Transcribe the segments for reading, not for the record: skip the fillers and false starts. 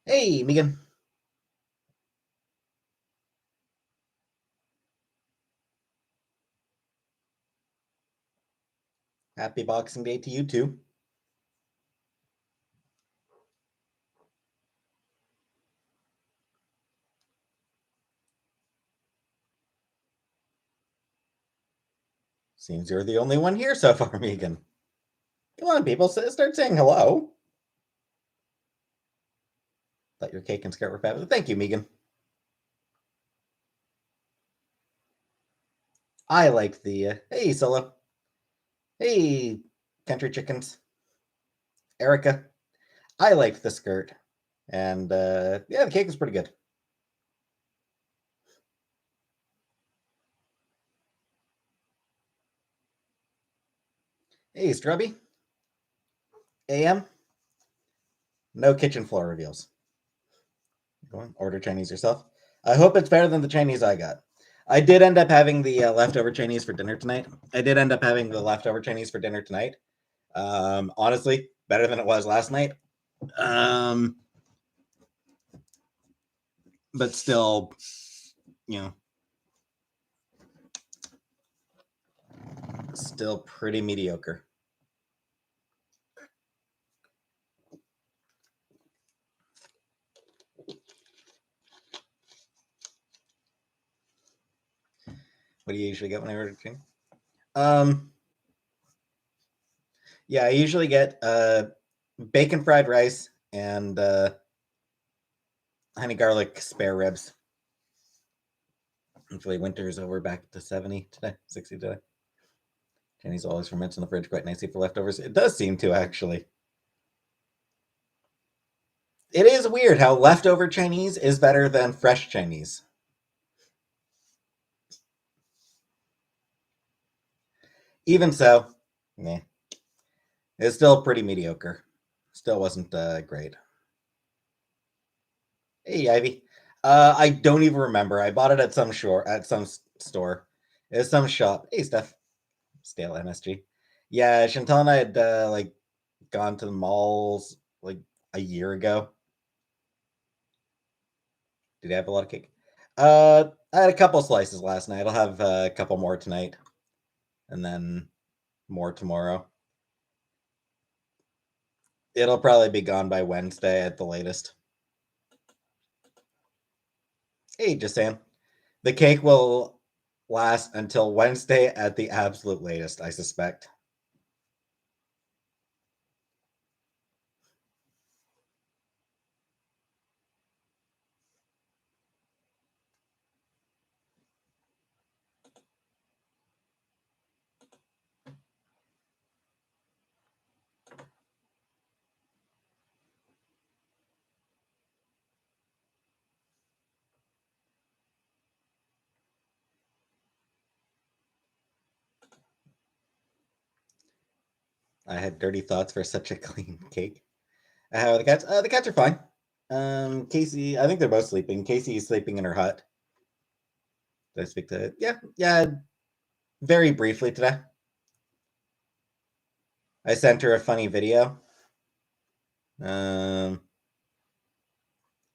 Hey, Megan. Happy Boxing Day to you too. Seems you're the only one here so far, Megan. Come on, people, start saying hello. Thought your cake and skirt were fabulous. Thank you, Megan. I like the hey Solo. Hey, country chickens. Erica. I liked the skirt, and yeah, the cake was pretty good. Hey, Strubby. AM. No kitchen floor reveals. Go on, order Chinese yourself. I hope it's better than the Chinese I got. I did end up having the leftover Chinese for dinner tonight. I did end up having the leftover Chinese for dinner tonight. Honestly, better than it was last night. Um, but still, you know, still pretty mediocre. What do you usually get when I order chicken? Um, yeah, I usually get bacon fried rice and honey garlic spare ribs. Hopefully, winter's over back to 70 today, 60 today. Chinese always ferments in the fridge quite nicely for leftovers. It does seem to actually. It is weird how leftover Chinese is better than fresh Chinese. Even so, yeah, it's still pretty mediocre. Still wasn't great. Hey, Ivy. I don't even remember. I bought it at some store. It's some shop. Hey, Steph. Stale MSG. Yeah, Chantal and I had like gone to the malls like a year ago. Did I have a lot of cake? I had a couple slices last night. I'll have a couple more tonight, and then more tomorrow. It'll probably be gone by Wednesday at the latest. Hey, just saying. The cake will last until Wednesday at the absolute latest, I suspect. I had dirty thoughts for such a clean cake. How are the cats? The cats are fine. Casey, I think they're both sleeping. Casey is sleeping in her hut. Did I speak to? Yeah, yeah. Very briefly today. I sent her a funny video. Um,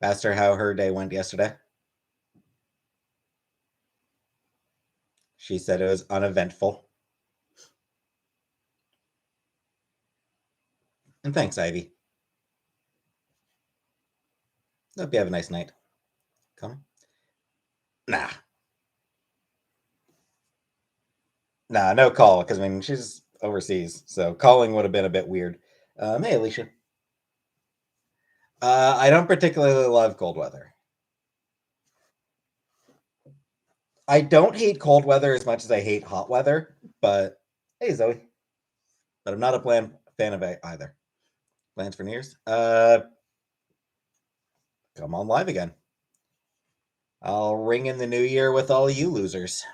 asked her how her day went yesterday. She said it was uneventful. And thanks, Ivy. Hope you have a nice night. Come. Nah, nah, no call because I mean she's overseas, so calling would have been a bit weird. Hey, Alicia. I don't particularly love cold weather. I don't hate cold weather as much as I hate hot weather, but hey, Zoe. But I'm not a fan of either. Plans for New Year's? Come on live again. I'll ring in the new year with all you losers.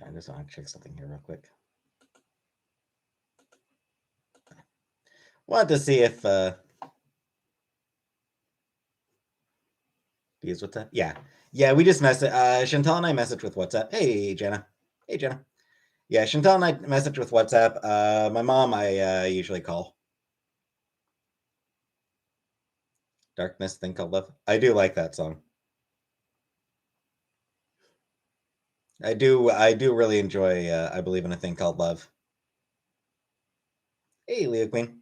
I just want to check something here real quick. Want to see if use WhatsApp? Yeah. We just messaged. Chantal and I messaged with WhatsApp. Hey Jenna. Yeah, Chantal and I messaged with WhatsApp. My mom, I usually call. Darkness, Thing Called Love. I do like that song. I do really enjoy I Believe in a Thing Called Love. Hey, Leo Queen.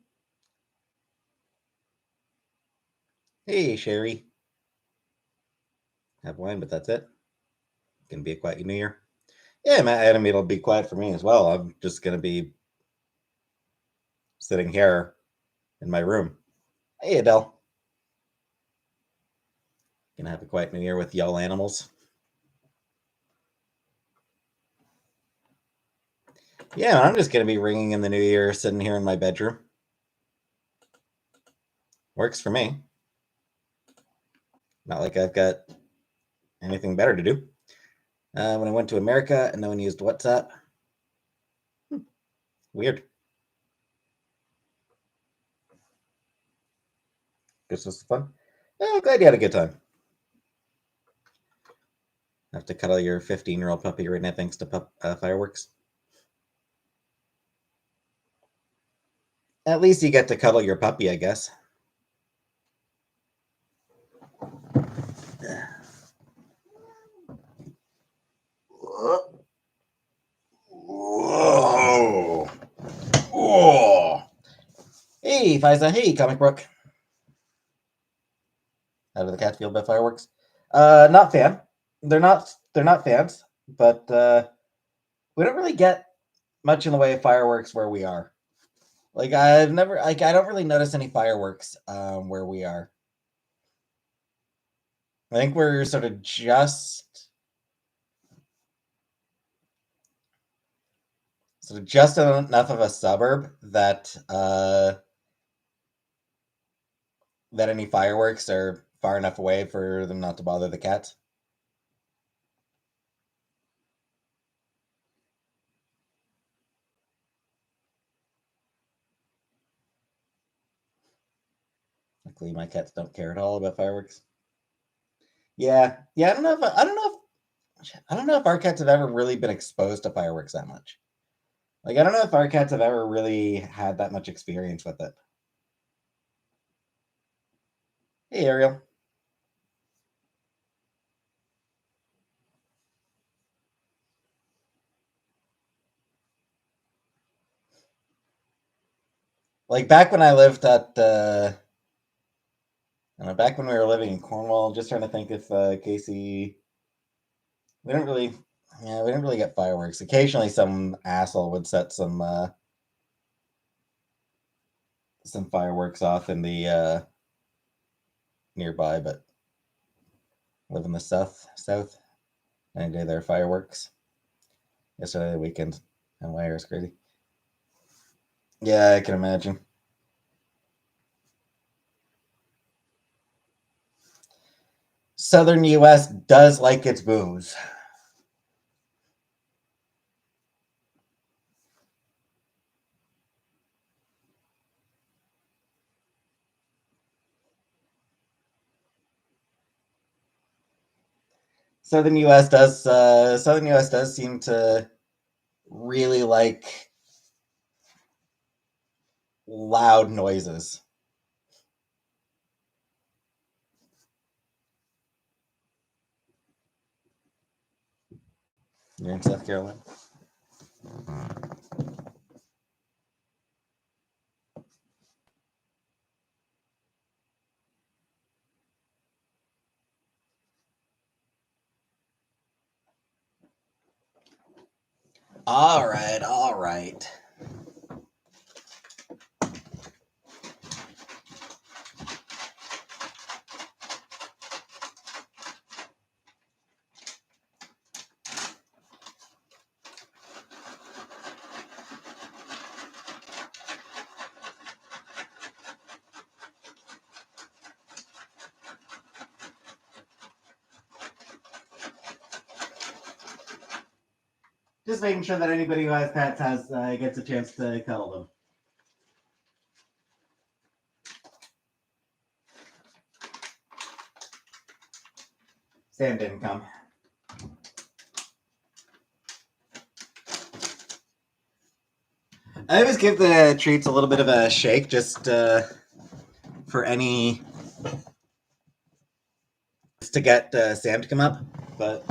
Hey, Sherry. Have wine, but that's it. Gonna be a quiet New Year. Yeah, Adam, it'll be quiet for me as well. I'm just gonna be sitting here in my room. Hey, Adele. Gonna have a quiet New Year with y'all animals. Yeah, I'm just gonna be ringing in the New Year, sitting here in my bedroom. Works for me. Not like I've got anything better to do. When I went to America, and no one used WhatsApp. Weird. This was fun. I'm glad you had a good time. Have to cuddle your 15-year-old puppy right now thanks to fireworks. At least you get to cuddle your puppy, I guess. Whoa. Whoa. Hey, Fiza. Hey, Comic Brook. How do the cats feel about fireworks? Not fan. They're not fans, but we don't really get much in the way of fireworks where we are. Like I don't really notice any fireworks where we are. I think we're sort of just enough of a suburb that that any fireworks are far enough away for them not to bother the cats. Luckily, my cats don't care at all about fireworks. Yeah. I don't know if our cats have ever really been exposed to fireworks that much. Like, I don't know if our cats have ever really had that much experience with it. Hey, Ariel. Like back when I lived at, back when we were living in Cornwall, just trying to think if Casey, we didn't really, we didn't really get fireworks. Occasionally, some asshole would set some fireworks off in the nearby, but live in the south. Any day there are fireworks. Yesterday, the weekend, and why was crazy. Yeah, I can imagine. Southern U.S. does like its booze. Southern U.S. does seem to really like loud noises. You're in South Carolina. All right, all right. Just making sure that anybody who has pets gets a chance to cuddle them. Sam didn't come. I always give the treats a little bit of a shake, just for any to get Sam to come up, but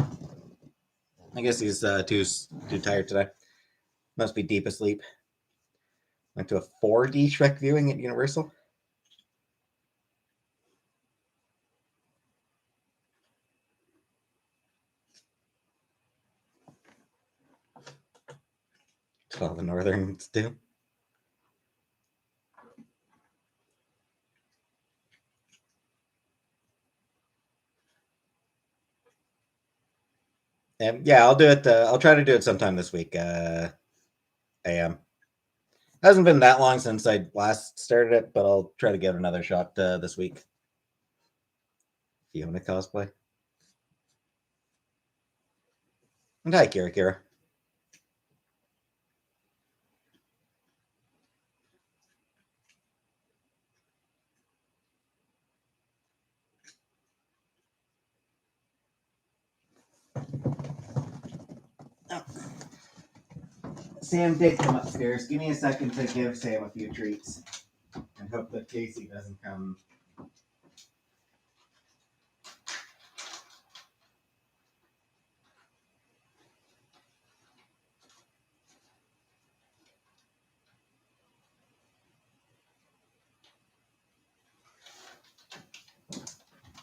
I guess he's too tired today. Must be deep asleep. Went to a 4D Shrek viewing at Universal. That's all the Northerns do. And yeah, I'll do it. I'll try to do it sometime this week. AM. Hasn't been that long since I last started it, but I'll try to give it another shot this week. Fiona cosplay. And hi, Kira Kira. Oh. Sam did come upstairs. Give me a second to give Sam a few treats. And hope that Casey doesn't come.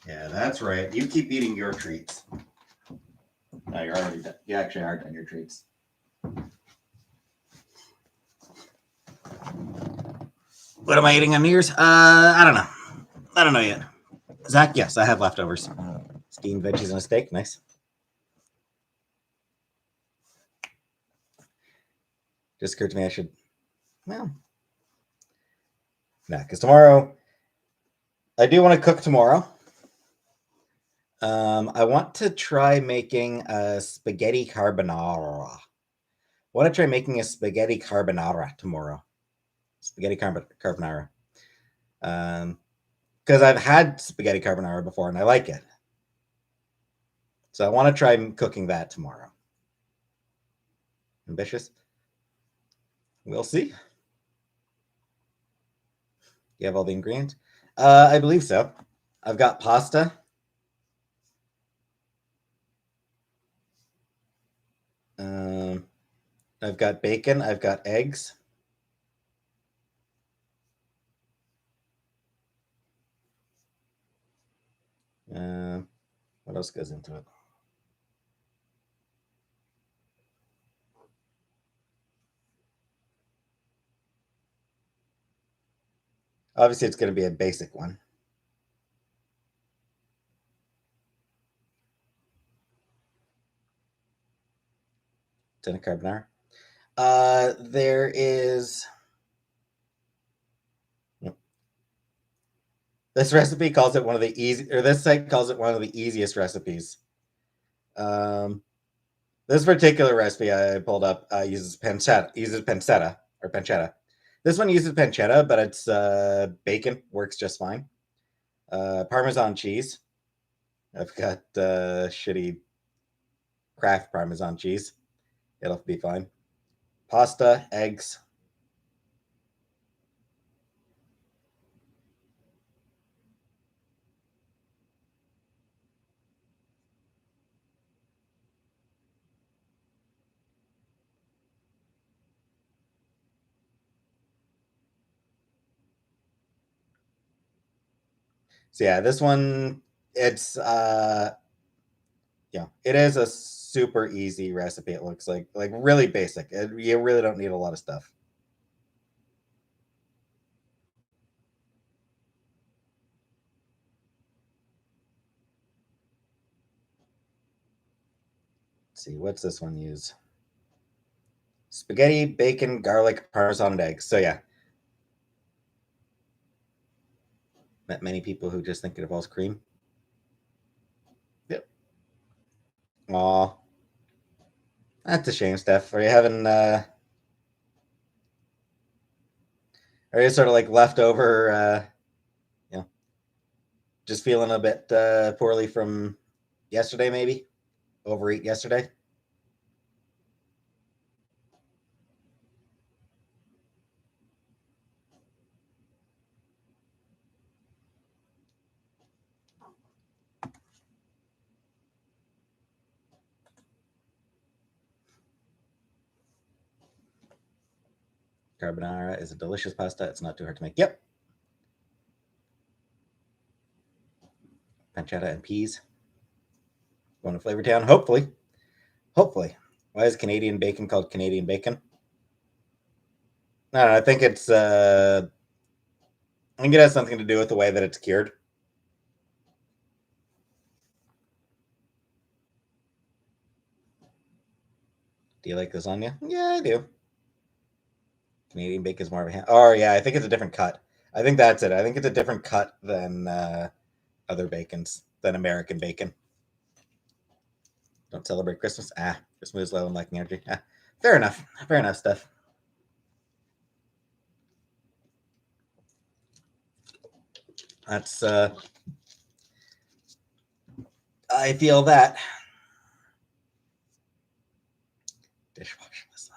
Yeah, that's right. You keep eating your treats. No, you're already done. You actually are done your treats. What am I eating on New Year's? I don't know. I don't know yet. Zach, yes, I have leftovers. Steamed veggies and a steak. Nice. Just occurred to me I should. Well, nah, because tomorrow I do want to cook tomorrow. I want to try making a spaghetti carbonara. I want to try making a spaghetti carbonara tomorrow. Spaghetti carbonara. Because I've had spaghetti carbonara before and I like it. So I want to try cooking that tomorrow. Ambitious? We'll see. You have all the ingredients? I believe so. I've got pasta. I've got bacon. I've got eggs. What else goes into it? Obviously, it's going to be a basic one. Tin of carbonara. There is. This recipe calls it one of the easy, or this site calls it one of the easiest recipes. This particular recipe I pulled up uses pancetta or pancetta. This one uses pancetta, but it's bacon works just fine. Parmesan cheese. I've got shitty Kraft Parmesan cheese. It'll be fine. Pasta, eggs. So yeah, this one it's it is a super easy recipe. It looks like really basic. You really don't need a lot of stuff. Let's see, what's this one use? Spaghetti, bacon, garlic, parmesan, and eggs. So yeah, met many people who just think it involves cream. Yep. Aw. That's a shame, Steph. Are you having are you sort of like leftover you know, just feeling a bit poorly from yesterday maybe? Overeat yesterday? Carbonara is a delicious pasta. It's not too hard to make. Yep. Pancetta and peas. Going to Flavor Town. Hopefully. Hopefully. Why is Canadian bacon called Canadian bacon? I don't know. I think it has something to do with the way that it's cured. Do you like lasagna? Yeah, I do. Canadian bacon is more of a oh yeah, I think it's a different cut. I think that's it. I think it's a different cut than other bacons, than American bacon. Don't celebrate Christmas. Christmas is low and lacking energy. Fair enough. Fair enough, Steph. That's I feel that. Dishwasher lasagna.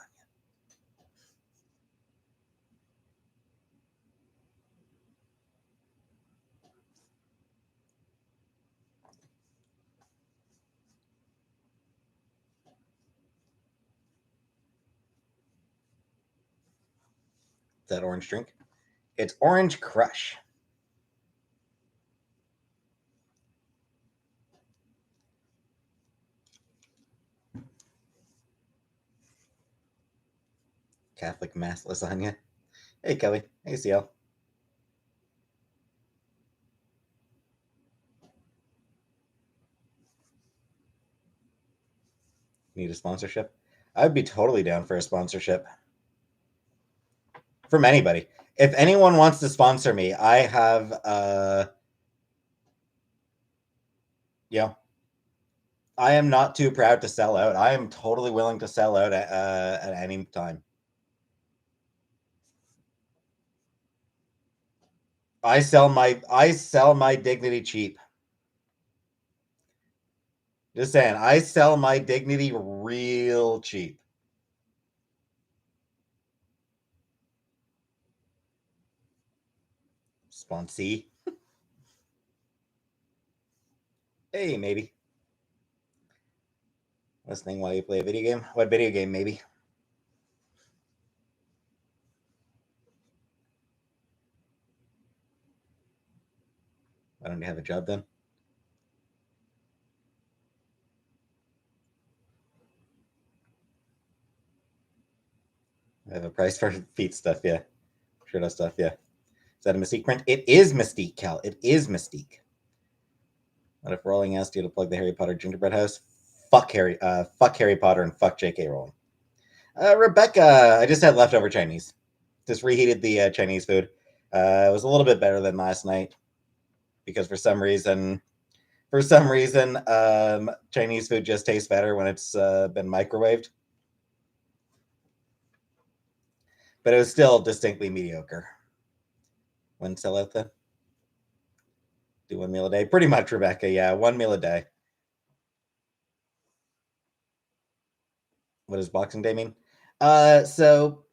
Is that orange drink? It's Orange Crush. Catholic Mass lasagna. Hey, Kelly. Hey, CL. Need a sponsorship? I'd be totally down for a sponsorship from anybody. If anyone wants to sponsor me, I have you know, I am not too proud to sell out. I am totally willing to sell out at any time. I sell my dignity cheap. Just saying, I sell my dignity real cheap. Sponsee. Hey, maybe. Listening while you play a video game? What video game, maybe? Why don't you have a job then? I have a price for feet stuff, yeah. Shirt stuff, yeah. Is that a Mystique print? It is Mystique, Cal. It is Mystique. What if Rowling asked you to plug the Harry Potter gingerbread house? Fuck Harry Potter and fuck J.K. Rowling. Rebecca, I just had leftover Chinese. Just reheated the Chinese food. It was a little bit better than last night because for some reason, Chinese food just tastes better when it's been microwaved. But it was still distinctly mediocre. When sell out the do one meal a day, pretty much, Rebecca. Yeah, one meal a day. What does Boxing Day mean? So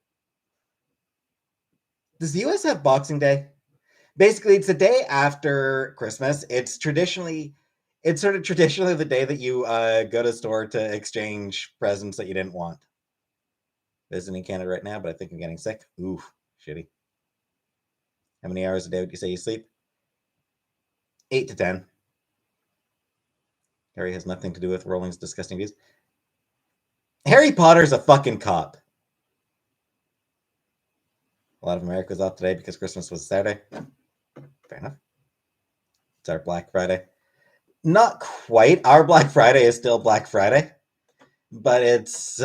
does the U.S. have Boxing Day? Basically, it's the day after Christmas. It's sort of traditionally the day that you go to the store to exchange presents that you didn't want. Visiting Canada right now, but I think I'm getting sick. Ooh, shitty. How many hours a day would you say you sleep? 8 to 10. Harry has nothing to do with Rowling's disgusting views. Harry Potter's a fucking cop. A lot of America was off today because Christmas was Saturday. Yeah, fair enough. It's our Black Friday. Not quite. Our Black Friday is still Black Friday, but it's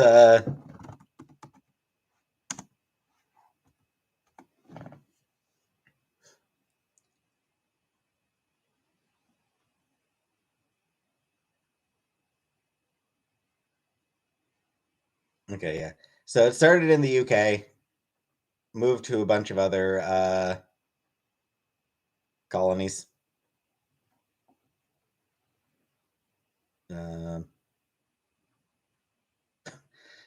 Okay, yeah. So it started in the UK, moved to a bunch of other colonies. Um,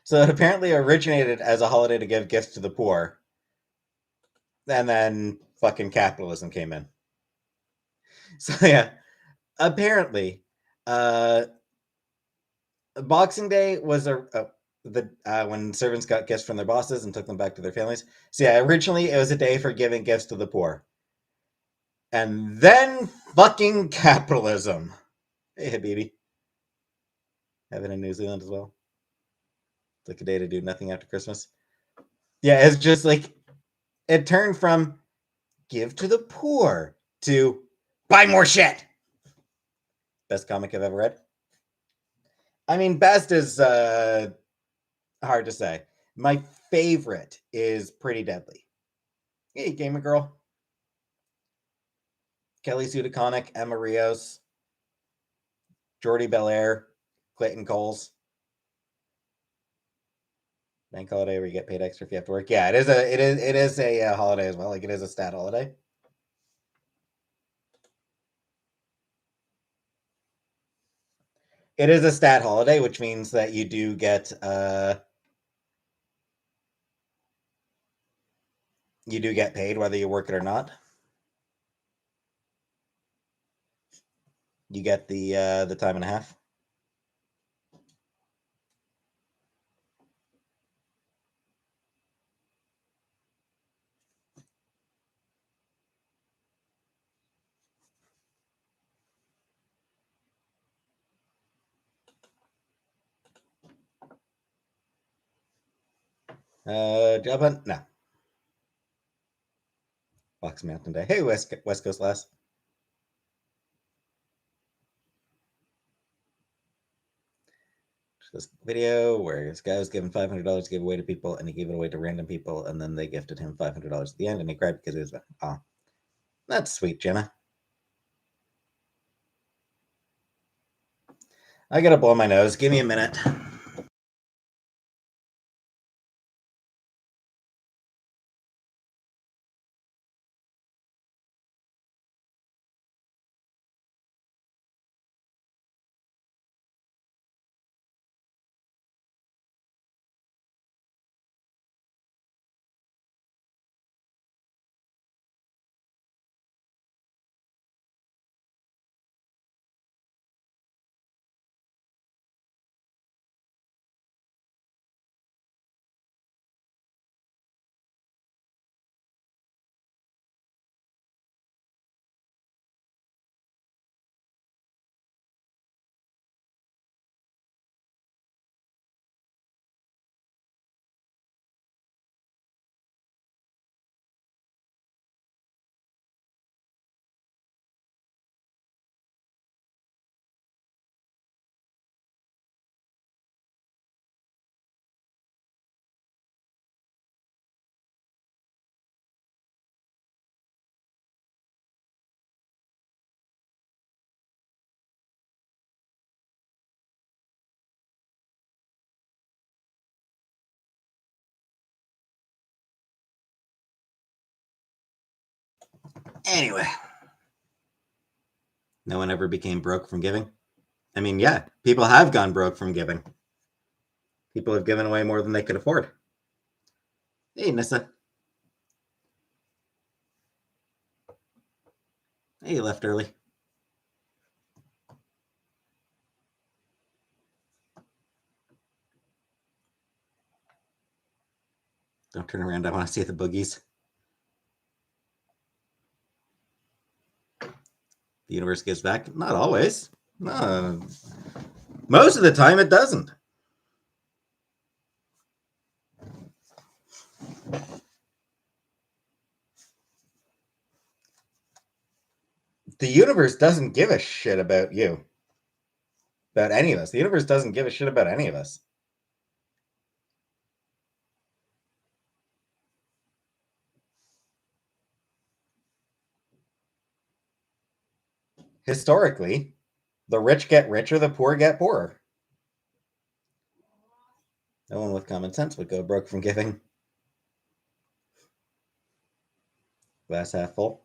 so it apparently originated as a holiday to give gifts to the poor, and then fucking capitalism came in. So yeah, apparently, uh, Boxing Day was the when servants got gifts from their bosses and took them back to their families. So yeah, originally it was a day for giving gifts to the poor, and then fucking capitalism. Hey, Habibi, having in New Zealand as well. It's like a day to do nothing after Christmas. Yeah, it's just like it turned from give to the poor to buy more shit. Best comic I've ever read. I mean, best is hard to say. My favorite is Pretty Deadly. Hey, Gamer Girl. Kelly Sue DeConnick, Emma Rios, Jordy Belair, Clayton Coles. Bank holiday where you get paid extra if you have to work. Yeah, it is a holiday as well. Like it is a stat holiday. It is a stat holiday, which means that you do get paid whether you work it or not. You get the time and a half. Job hunt? No. Fox Mountain Day. Hey, West Coast lass. This video where this guy was given $500 to give away to people, and he gave it away to random people, and then they gifted him $500 at the end, and he cried because it was that's sweet, Jenna. I gotta blow my nose. Give me a minute. Anyway, no one ever became broke from giving. I mean, yeah, people have gone broke from giving. People have given away more than they could afford. Hey, Nissa. Hey, you left early. Don't turn around. I want to see the boogies. The universe gives back. Not always. No. Most of the time, it doesn't. The universe doesn't give a shit about you, about any of us. The universe doesn't give a shit about any of us. Historically, the rich get richer, the poor get poorer. No one with common sense would go broke from giving. Glass half full.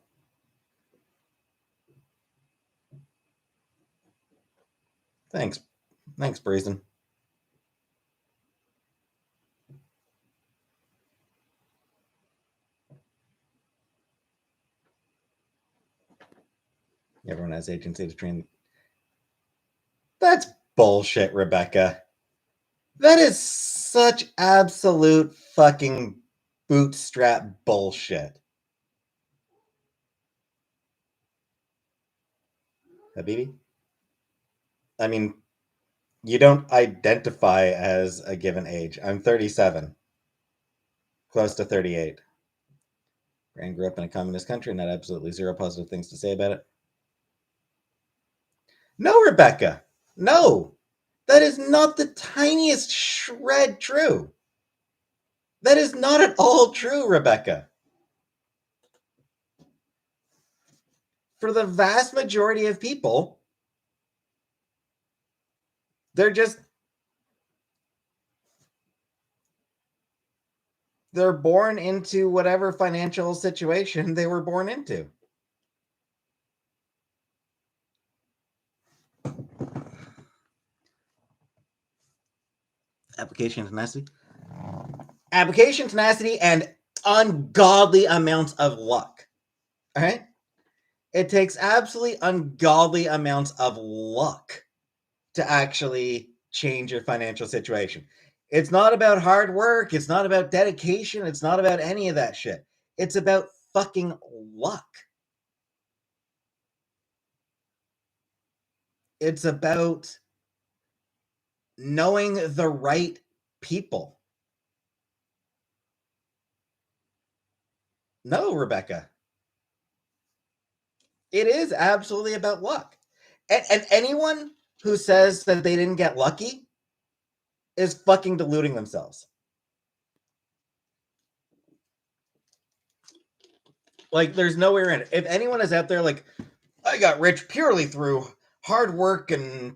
Thanks. Thanks, Brazen. Everyone has agency to train. That's bullshit, Rebecca. That is such absolute fucking bootstrap bullshit. Habibi? I mean, you don't identify as a given age. I'm 37, close to 38. Rand grew up in a communist country and had absolutely zero positive things to say about it. No, Rebecca. No. That is not the tiniest shred true. That is not at all true, Rebecca. For the vast majority of people, they're born into whatever financial situation they were born into. Application tenacity. Application tenacity and ungodly amounts of luck. All right? It takes absolutely ungodly amounts of luck to actually change your financial situation. It's not about hard work. It's not about dedication. It's not about any of that shit. It's about fucking luck. It's about knowing the right people. No, Rebecca. It is absolutely about luck. And anyone who says that they didn't get lucky is fucking deluding themselves. Like, there's nowhere in it. If anyone is out there like, I got rich purely through hard work and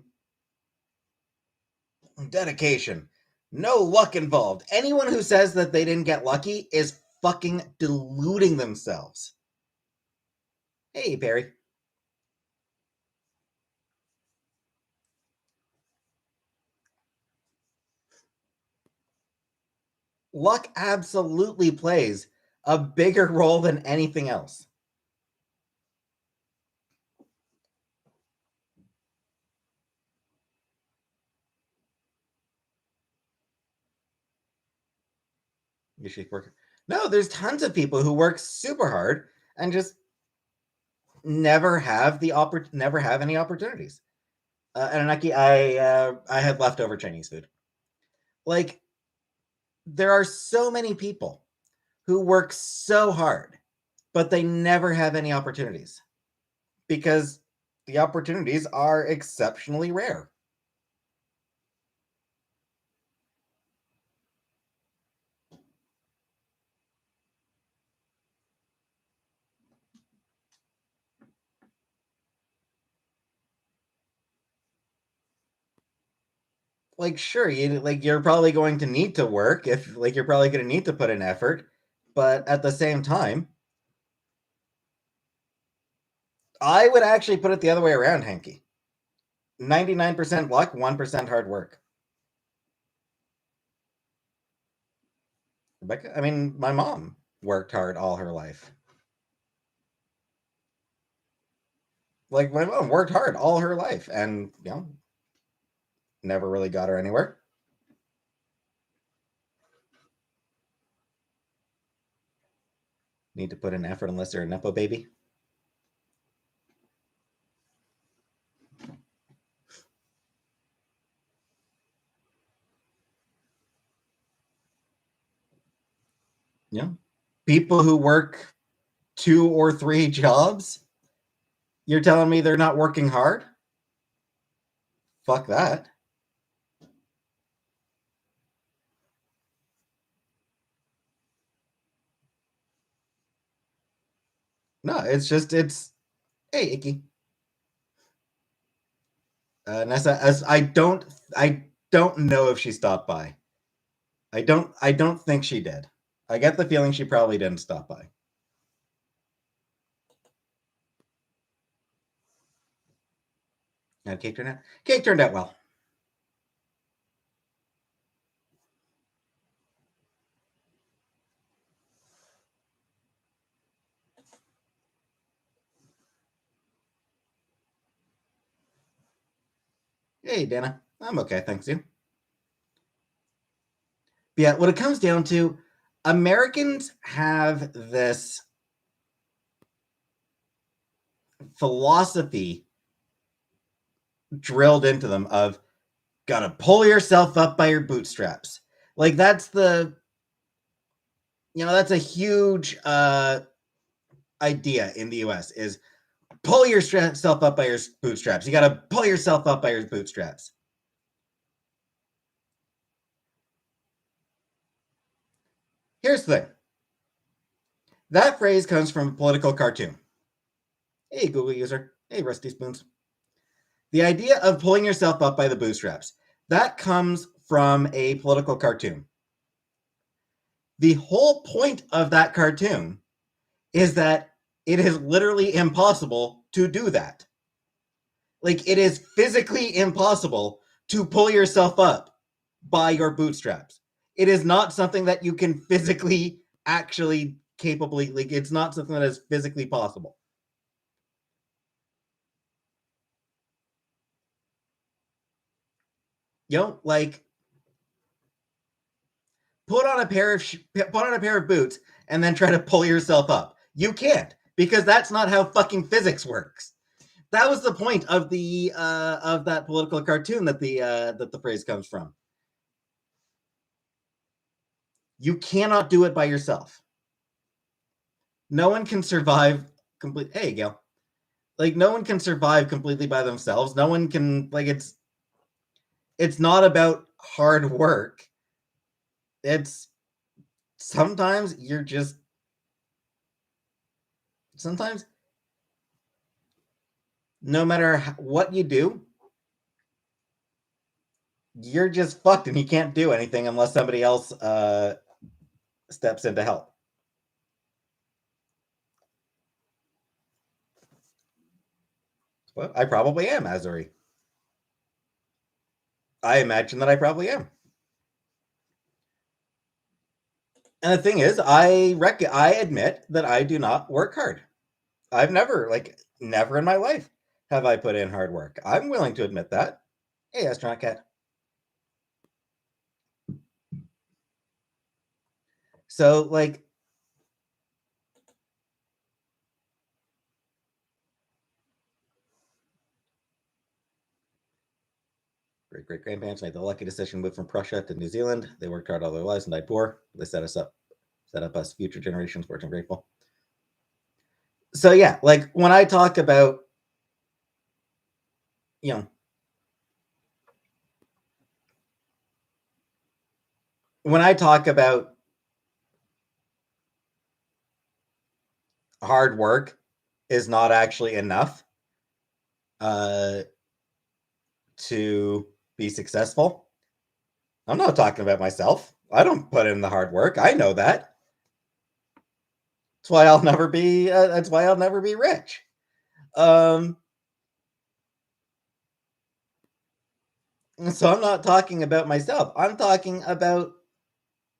dedication, no luck involved. Anyone who says that they didn't get lucky is fucking deluding themselves. Hey, Barry. Luck absolutely plays a bigger role than anything else. You should work. No, there's tons of people who work super hard and just never have never have any opportunities. Anunnaki, I had leftover Chinese food. Like, there are so many people who work so hard, but they never have any opportunities because the opportunities are exceptionally rare. Like, sure, you're probably going to need to work if like you're probably going to need to put in effort, but at the same time, I would actually put it the other way around, Hanky. 99% luck, 1% hard work. Rebecca, I mean, my mom worked hard all her life. Like, my mom worked hard all her life and, never really got her anywhere. Need to put in effort unless they're a Nepo baby. Yeah. People who work 2 or 3 jobs, you're telling me they're not working hard? Fuck that. No, it's hey, Icky. Nessa, as I don't know if she stopped by. I don't think she did. I get the feeling she probably didn't stop by. Now, cake turned out. Cake turned out well. Hey, Dana. I'm okay, thanks you. Yeah, what it comes down to, Americans have this philosophy drilled into them of gotta pull yourself up by your bootstraps. Like that's that's a huge idea in the US is pull yourself up by your bootstraps. You gotta pull yourself up by your bootstraps. Here's the thing. That phrase comes from a political cartoon. Hey, Google user. Hey, Rusty Spoons. The idea of pulling yourself up by the bootstraps, that comes from a political cartoon. The whole point of that cartoon is that it is literally impossible to do that. Like, it is physically impossible to pull yourself up by your bootstraps. It is not something that you can physically actually capably, like, it's not something that is physically possible. Like, put on a pair of boots and then try to pull yourself up. You can't, because that's not how fucking physics works. That was the point of the of that political cartoon that the phrase comes from. You cannot do it by yourself. No one can survive complete. Hey, Gail. Like, no one can survive completely by themselves. No one can, like, it's not about hard work. It's sometimes you're just sometimes no matter what you do, you're just fucked and you can't do anything unless somebody else steps in to help. Well, I probably am, Azuri. I imagine that I probably am. And the thing is, I admit that I do not work hard. I've never in my life have I put in hard work. I'm willing to admit that. Hey, astronaut cat. So, like, great grandparents made the lucky decision to move from Prussia to New Zealand. They worked hard all their lives and died poor. They set up us future generations, fortunate and grateful. So yeah, like when I talk about, you know, when I talk about hard work is not actually enough uh, to be successful, I'm not talking about myself. I don't put in the hard work. I know that. That's why I'll never be. That's why I'll never be rich. Um, so I'm not talking about myself. I'm talking about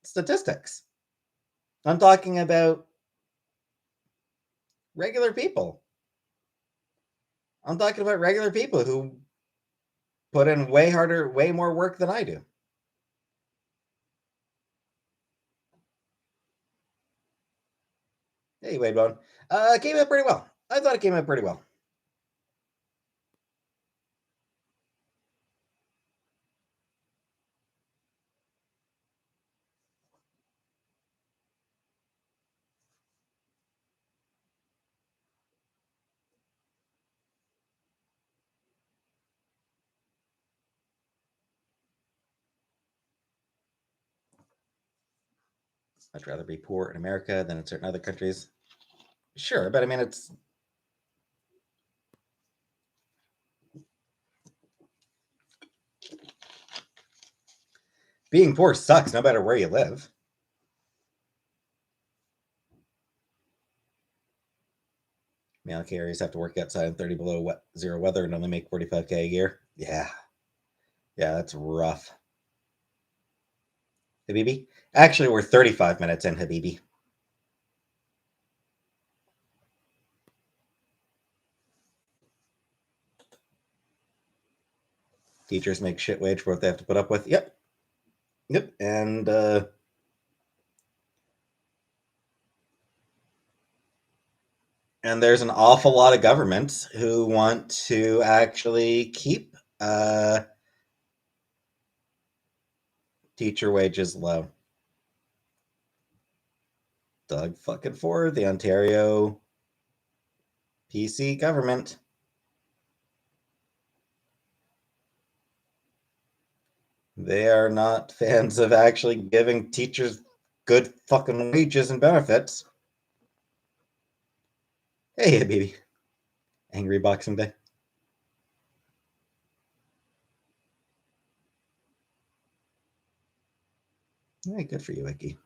statistics. I'm talking about regular people. I'm talking about regular people who put in way harder, way more work than I do. Hey, Wade Bone. Came out pretty well. I thought it came out pretty well. I'd rather be poor in America than in certain other countries. Sure, but I mean, it's Being poor sucks no matter where you live. Mail carriers have to work outside in 30 below zero weather and only make 45K a year. Yeah. Yeah, that's rough. Habibi? Actually, we're 35 minutes in, Habibi. Teachers make shit wage for what they have to put up with. Yep. Yep. And there's an awful lot of governments who want to actually keep teacher wages low. Doug fucking Ford, the Ontario PC government. They are not fans of actually giving teachers good fucking wages and benefits. Hey, baby. Angry Boxing Day. Hey, good for you, Icky.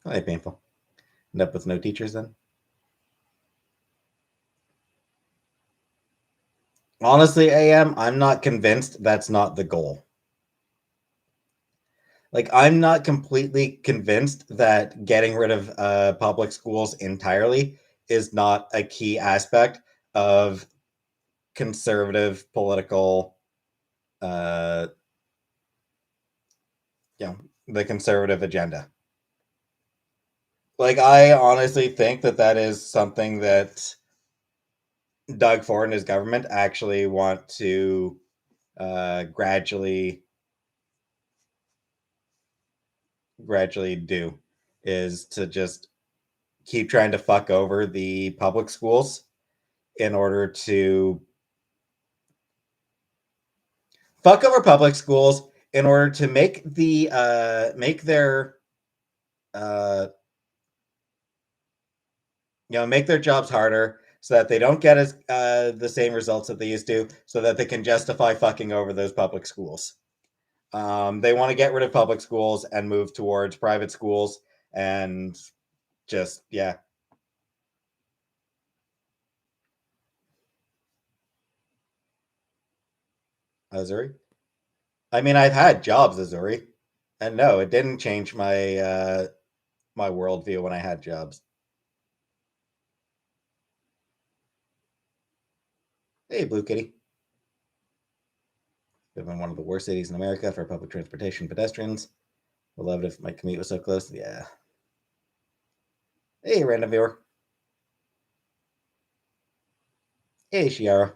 Oh, hey, painful. End up with no teachers then? Honestly, AM, I'm not convinced that's not the goal. Like, I'm not completely convinced that getting rid of public schools entirely is not a key aspect of conservative political, uh, the conservative agenda. Like, I honestly think that is something that Doug Ford and his government actually want to gradually do, is to just keep trying to fuck over the public schools in order to fuck over public schools in order to make their uh, make their jobs harder so that they don't get as the same results that they used to, so that they can justify fucking over those public schools. They want to get rid of public schools and move towards private schools and just, yeah. Azuri. I mean, I've had jobs, Azuri, and no, it didn't change my worldview when I had jobs. Hey, Blue Kitty. Live in one of the worst cities in America for public transportation pedestrians. Would love it if my commute was so close. Yeah. Hey, random viewer. Hey, Shiara.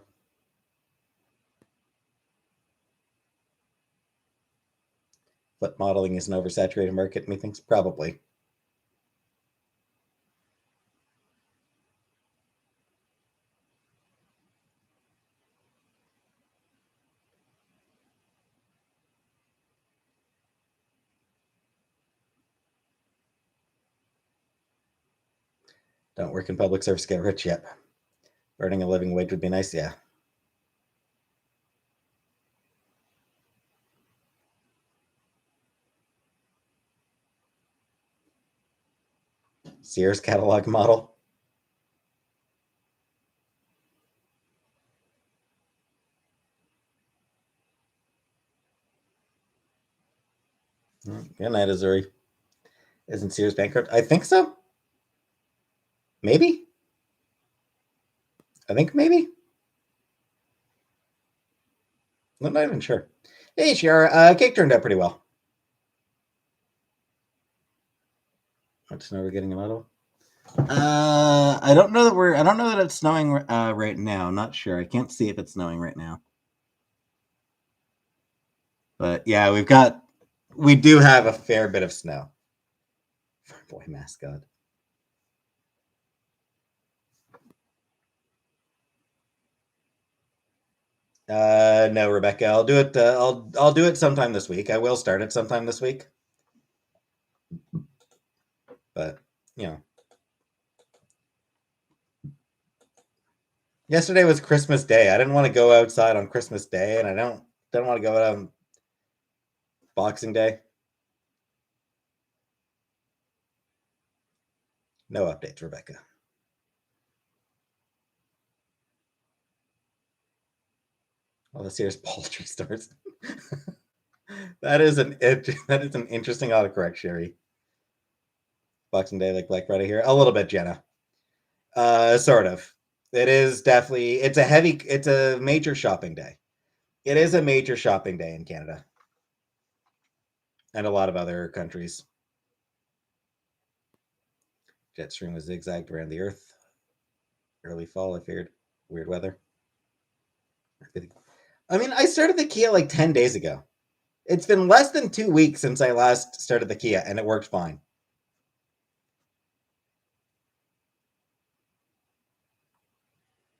But modeling is an oversaturated market, methinks? Probably. Don't work in public service, get rich yet. Earning a living wage would be nice, yeah. Sears catalog model. Good night, Azuri. Isn't Sears bankrupt? I think so. Maybe. I think maybe. I'm not even sure. Hey, Shiara. Cake turned out pretty well. What snow we're getting in Ottawa? I don't know that I don't know that it's snowing right now. Not sure. I can't see if it's snowing right now. But yeah, we do have a fair bit of snow. Boy, mascot. No, Rebecca. I'll do it. I'll do it sometime this week. I will start it sometime this week. But you know, yesterday was Christmas Day. I didn't want to go outside on Christmas Day, and I don't want to go out Boxing Day. No updates, Rebecca. All this here's poultry stores. that is an interesting autocorrect, Sherry. Boxing Day, like Black Friday here, a little bit, Jenna. Sort of. It is definitely. It's a major shopping day. It is a major shopping day in Canada and a lot of other countries. Jet stream was zigzagged around the Earth. Early fall, I figured. Weird weather. I mean, I started the Kia like 10 days ago. It's been less than 2 weeks since I last started the Kia, and it worked fine.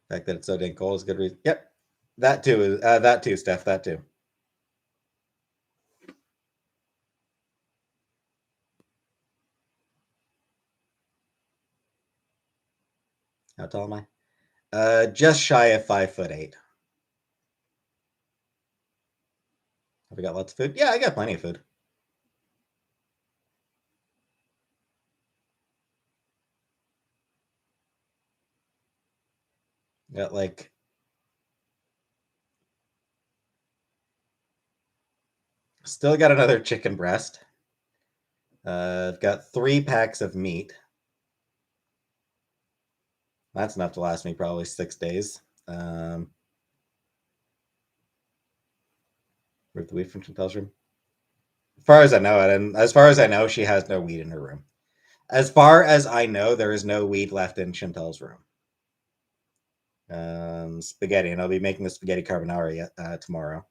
The fact that it's so dang cold is a good reason. Yep, that too. That too, Steph. That too. How tall am I? Just shy of 5'8". Have we got lots of food? Yeah, I got plenty of food. Got like still got another chicken breast. I've got 3 packs of meat. That's enough to last me probably 6 days. Move the weed from Chantel's room. As far as I know, and as far as I know, she has no weed in her room. As far as I know, there is no weed left in Chantel's room. Spaghetti, and I'll be making the spaghetti carbonara tomorrow.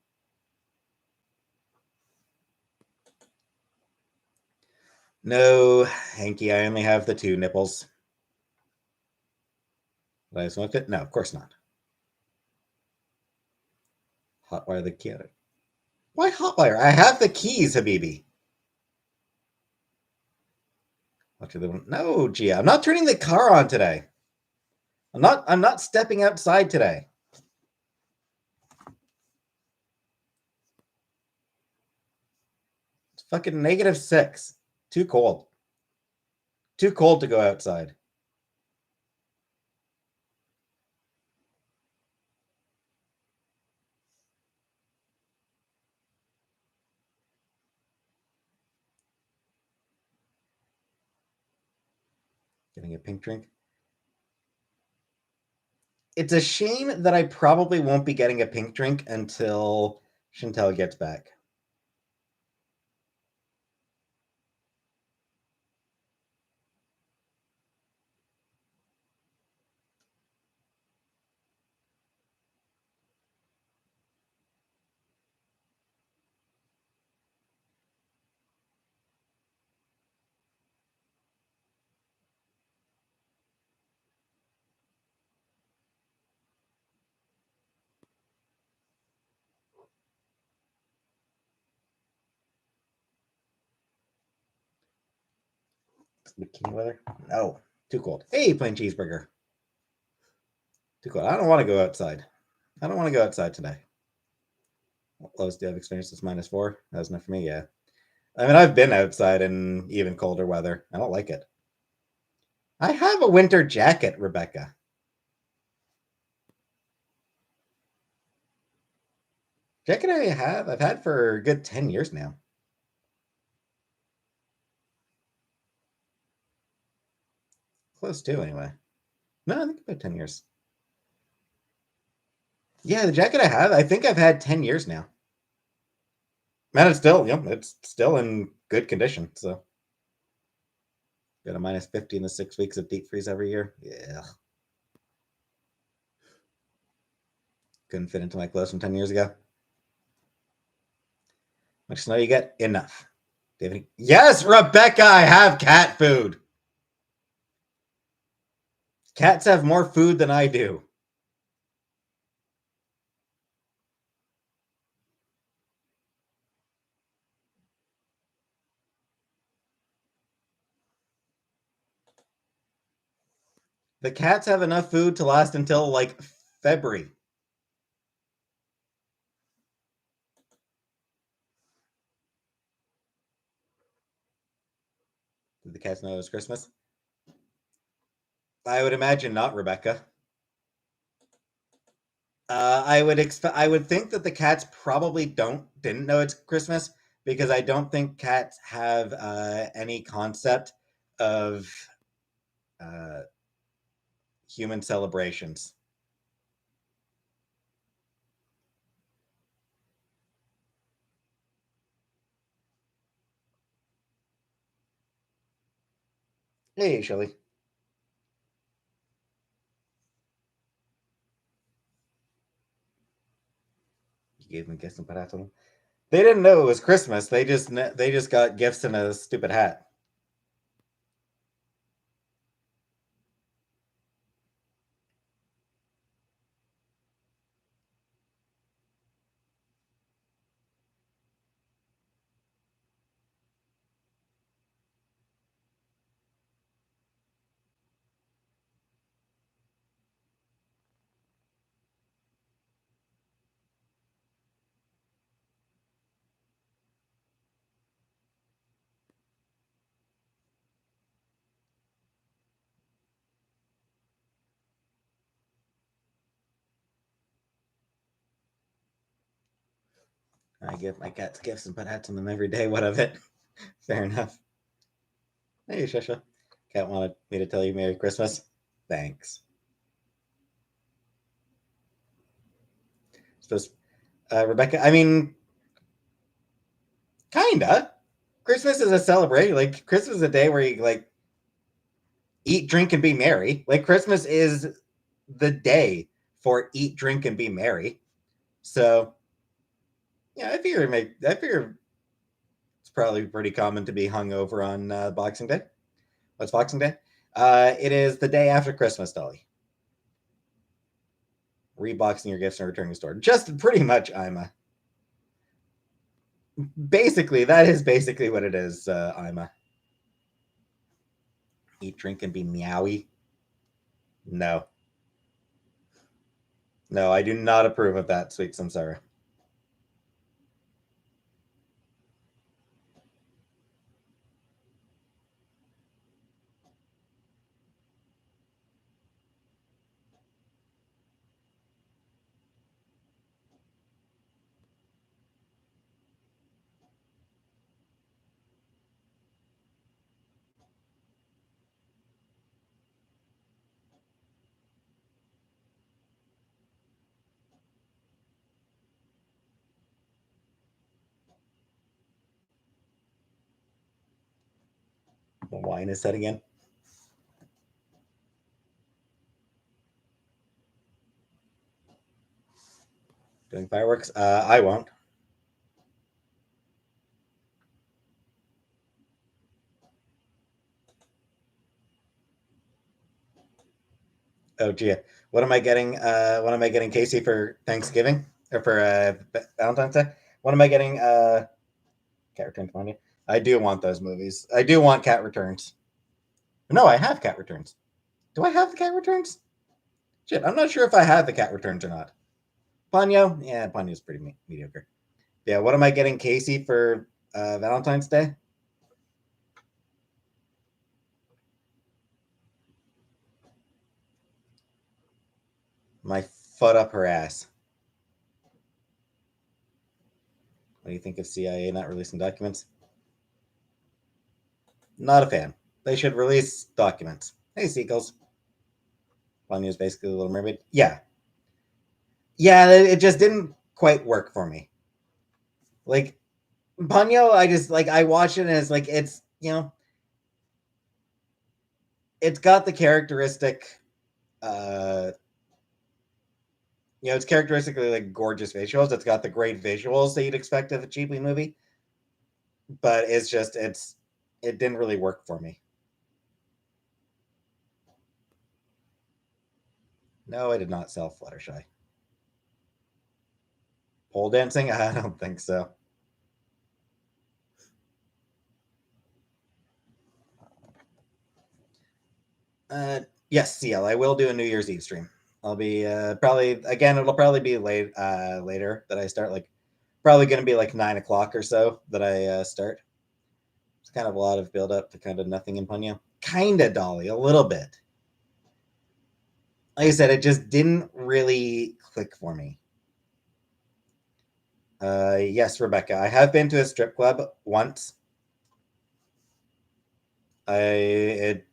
No, Hanky, I only have the 2 nipples. Did I smoked it? No, of course not. Hotwire the key. Why hotwire? I have the keys, Habibi. No, Gia, I'm not turning the car on today. I'm not stepping outside today. It's fucking -6. Too cold. Too cold to go outside. Getting a pink drink. It's a shame that I probably won't be getting a pink drink until Chantel gets back. Bikini weather? No, too cold. Hey, plain cheeseburger. Too cold. I don't want to go outside. I don't want to go outside today. What lows do you have experience this -4? That's enough for me, yeah. I mean, I've been outside in even colder weather. I don't like it. I have a winter jacket, Rebecca. Jacket I've had for a good 10 years now. Close to, anyway. No, I think about 10 years. Yeah, the jacket I think I've had 10 years now. Man, it's still, it's still in good condition, so. Got a -50 in the 6 weeks of deep freeze every year. Yeah. Couldn't fit into my clothes from 10 years ago. How much snow you get? Enough. David, yes, Rebecca, I have cat food. Cats have more food than I do. The cats have enough food to last until like February. Did the cats know it was Christmas? I would imagine not, Rebecca. I would think that the cats probably didn't know it's Christmas because I don't think cats have any concept of uh, human celebrations. Hey, Shelly, you gave me gifts and put hats on them. They didn't know it was Christmas. They just got gifts and a stupid hat. I give my cats gifts and put hats on them every day. What of it? Fair enough. Hey, Shusha. Cat wanted me to tell you Merry Christmas. Thanks. Supposed, Rebecca. I mean, kinda. Christmas is a celebration. Like Christmas is a day where you like eat, drink, and be merry. Like Christmas is the day for eat, drink, and be merry. So yeah, I figure it's probably pretty common to be hungover on Boxing Day. What's Boxing Day? It is the day after Christmas, Dolly. Reboxing your gifts and returning the store. Just pretty much, Ima. Basically, that is basically what it is, Ima. Eat, drink, and be meowy. No. No, I do not approve of that, sweet Samsara. The wine is setting in. Doing fireworks? I won't. Oh, gee. What am I getting Casey for Thanksgiving? Or for Valentine's Day? What am I getting Cat Returns Money? I do want those movies. I do want Cat Returns. No, I have Cat Returns. Do I have the Cat Returns? Shit, I'm not sure if I have the Cat Returns or not. Ponyo? Yeah, Ponyo's pretty mediocre. Yeah, what am I getting Casey for Valentine's Day? My foot up her ass. What do you think of CIA not releasing documents? Not a fan. They should release documents. Hey, Seagulls. Ponyo's basically a Little Mermaid. Yeah. Yeah, it just didn't quite work for me. Like, Ponyo, I just, like, I watch it and it's like, it's, it's got the characteristic, uh, it's characteristically like gorgeous visuals. It's got the great visuals that you'd expect of a Ghibli movie, but it didn't really work for me. No, I did not sell Fluttershy. Pole dancing? I don't think so. Yes, CL. I will do a New Year's Eve stream. I'll be probably again. It'll probably be later that I start. Like probably going to be like 9 o'clock or so that I start. It's kind of a lot of build up to kind of nothing in Ponyo. Kind of Dolly, a little bit. Like I said, it just didn't really click for me. Yes, Rebecca, I have been to a strip club once. It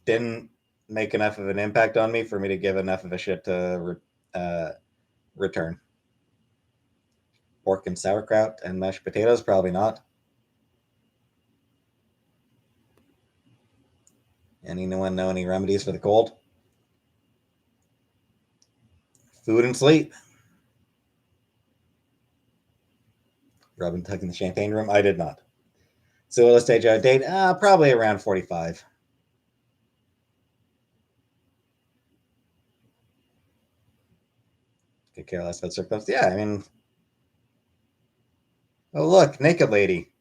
didn't make enough of an impact on me for me to give enough of a shit to return. Pork and sauerkraut and mashed potatoes, probably not. Anyone know any remedies for the cold? Food and sleep. Robin took in the champagne room. I did not. So what stage I would date? Probably around 45. Could care less about strip clubs. Yeah, I mean, oh look, naked lady.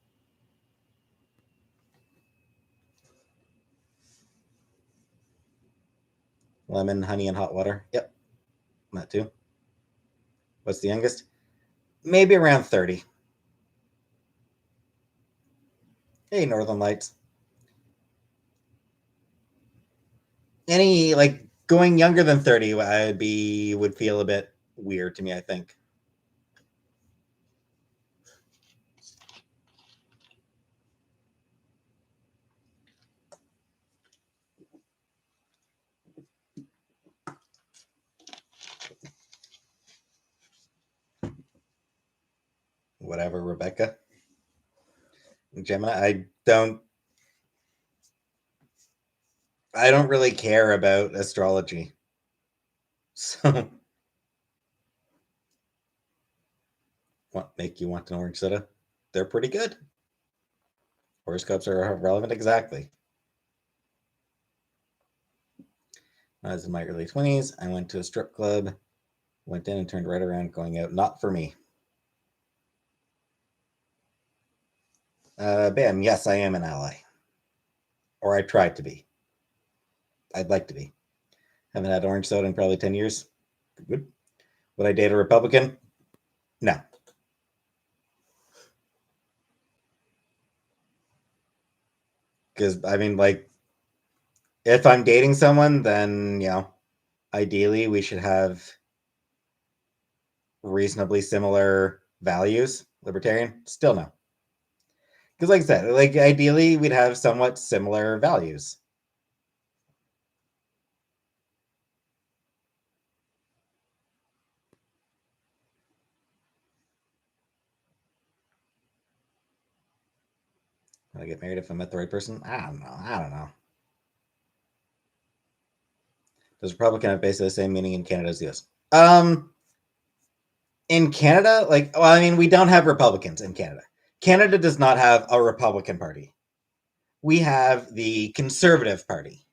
Lemon, honey, and hot water. Yep, that too. What's the youngest? Maybe around 30. Hey, Northern Lights. Any like going younger than 30, would feel a bit weird to me, I think. Whatever, Rebecca. Gemini, I don't really care about astrology. So what make you want an orange soda? They're pretty good. Horoscopes are relevant, exactly. I was in my early 20s. I went to a strip club, went in and turned right around, going out. Not for me. Bam, yes, I am an ally. Or I tried to be. I'd like to be. Haven't had orange soda in probably 10 years. Good. Would I date a Republican? No. Because, I mean, like, if I'm dating someone, then, ideally we should have reasonably similar values. Libertarian? Still no. Because, like I said, like, ideally we'd have somewhat similar values. Would I get married if I met the right person? I don't know. Does Republican have basically the same meaning in Canada as the US? In Canada, I mean, we don't have Republicans in Canada. Canada does not have a Republican Party. We have the Conservative Party.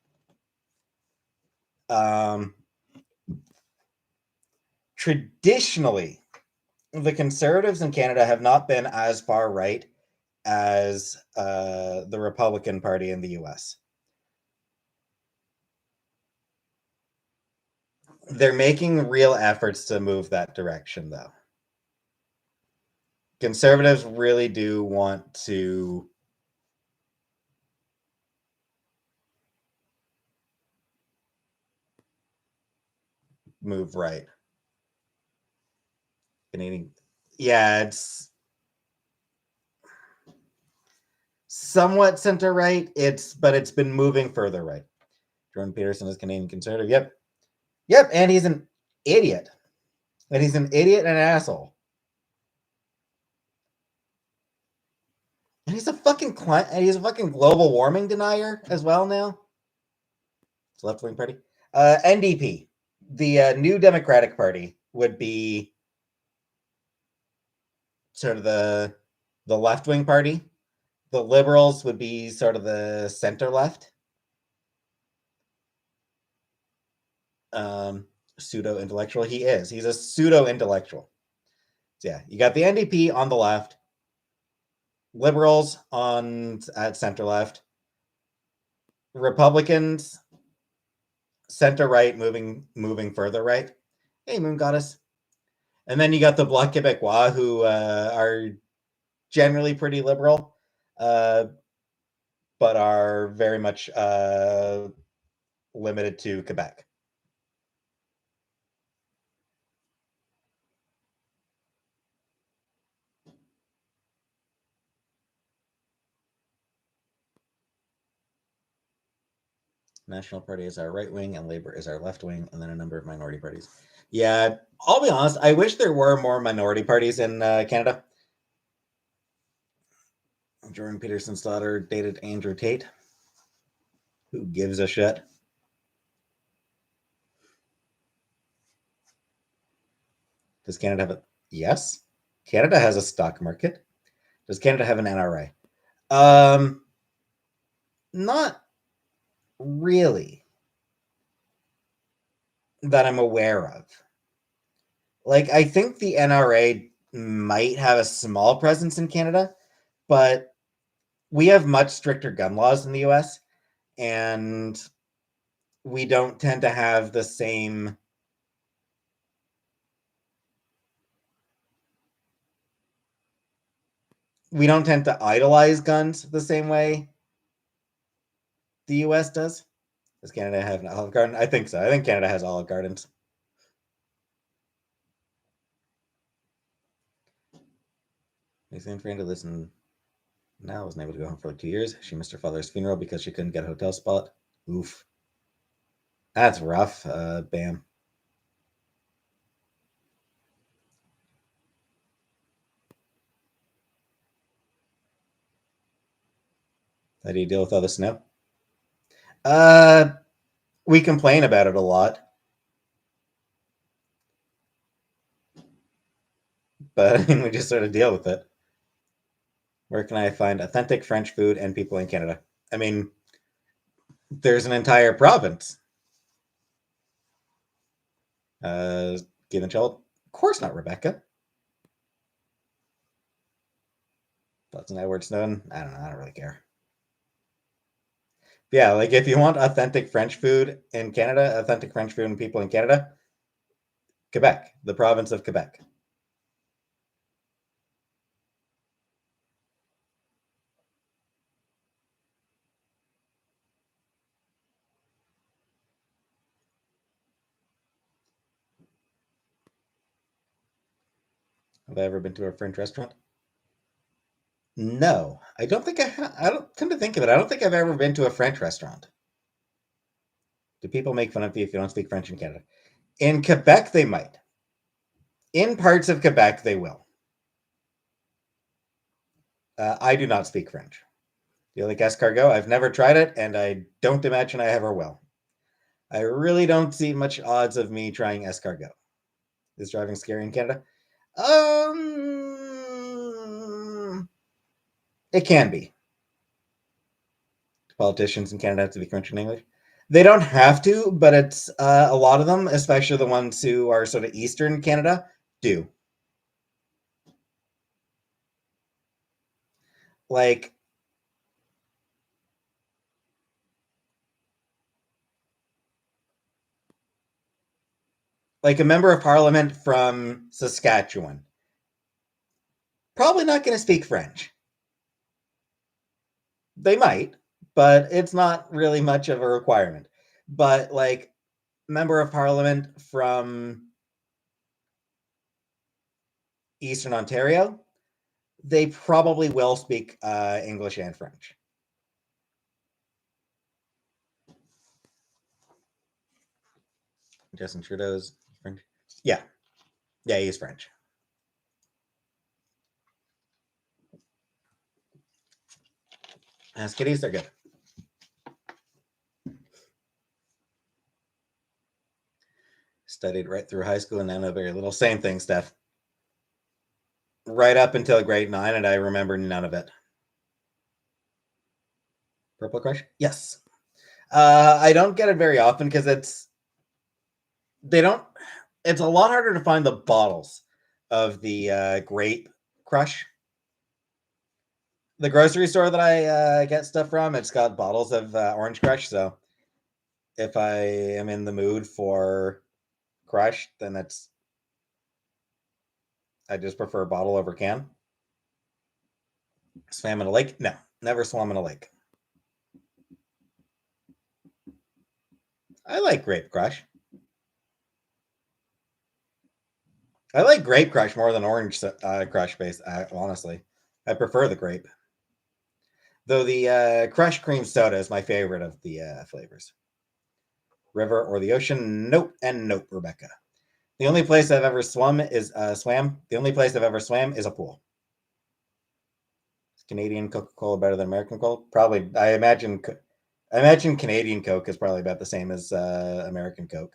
Traditionally, the Conservatives in Canada have not been as far right as the Republican Party in the US. They're making real efforts to move that direction, though. Conservatives really do want to move right. Canadian, yeah, it's somewhat center right. But it's been moving further right. Jordan Peterson is Canadian Conservative. Yep, and he's an idiot. And he's an idiot and an asshole. And he's a fucking global warming denier as well now. It's left wing party. NDP, the New Democratic Party, would be sort of the left wing party. The Liberals would be sort of the center left. Pseudo intellectual. He's a pseudo intellectual. So yeah, you got the NDP on the left, Liberals at center left, Republicans center right, moving further right. Hey, Moon Goddess. And then you got the Bloc Québécois, who are generally pretty liberal. but are very much limited to Quebec. National Party is our right wing and Labour is our left wing, and then a number of minority parties. Yeah, I'll be honest. I wish there were more minority parties in Canada. Jordan Peterson's daughter dated Andrew Tate. Who gives a shit? Does Canada have a... Yes. Canada has a stock market. Does Canada have an NRA? Not really that I'm aware of. Like, I think the NRA might have a small presence in Canada, but we have much stricter gun laws in the US, and we don't tend to have the same. We don't tend to idolize guns the same way the US does. Does Canada have an Olive Garden? I think so. I think Canada has Olive Gardens. Maxine Miranda lives in now wasn't able to go home for like 2 years. She missed her father's funeral because she couldn't get a hotel spot. Oof. That's rough. Bam. How do you deal with all the snow? Uh, we complain about it a lot, but I mean, we just sort of deal with it. Where can I find authentic French food and people in Canada? I mean, there's an entire province. Given child, of course not Rebecca. That's an Edward Snowden. I don't know. I don't really care. Yeah, like if you want authentic French food in Canada, authentic French food and people in Canada, Quebec, the province of Quebec. Have I ever been to a French restaurant? No, I don't think I have. I don't come to think of it. I don't think I've ever been to a French restaurant. Do people make fun of you if you don't speak French in Canada? In Quebec, they might. In parts of Quebec, they will. I do not speak French. Do you like escargot? I've never tried it, and I don't imagine I ever will. I really don't see much odds of me trying escargot. Is driving scary in Canada? It can be. Politicians in Canada have to be French and English. They don't have to, but it's a lot of them, especially the ones who are sort of Eastern Canada, do. Like, a member of parliament from Saskatchewan, probably not going to speak French. They might, but it's not really much of a requirement. But like, member of parliament from Eastern Ontario, they probably will speak English and French. Justin Trudeau's French. Yeah, yeah, he's French. As kitties, they're good. Studied right through high school and now know very little. Same thing, Steph. Right up until grade 9, and I remember none of it. Purple Crush? Yes. I don't get it very often because they don't. It's a lot harder to find the bottles of the grape crush. The grocery store that I get stuff from, it's got bottles of orange crush. So if I am in the mood for crush, then I just prefer a bottle over can. Swam in a lake? No, never swam in a lake. I like Grape Crush. I like Grape Crush more than Orange Crush base, honestly. I prefer the grape. Though the Crush Cream Soda is my favorite of the flavors. River or the ocean? Nope and nope, Rebecca. The only place I've ever swum is swam. The only place I've ever swam is a pool. Is Canadian Coca-Cola better than American Coke? Probably. I imagine Canadian Coke is probably about the same as American Coke.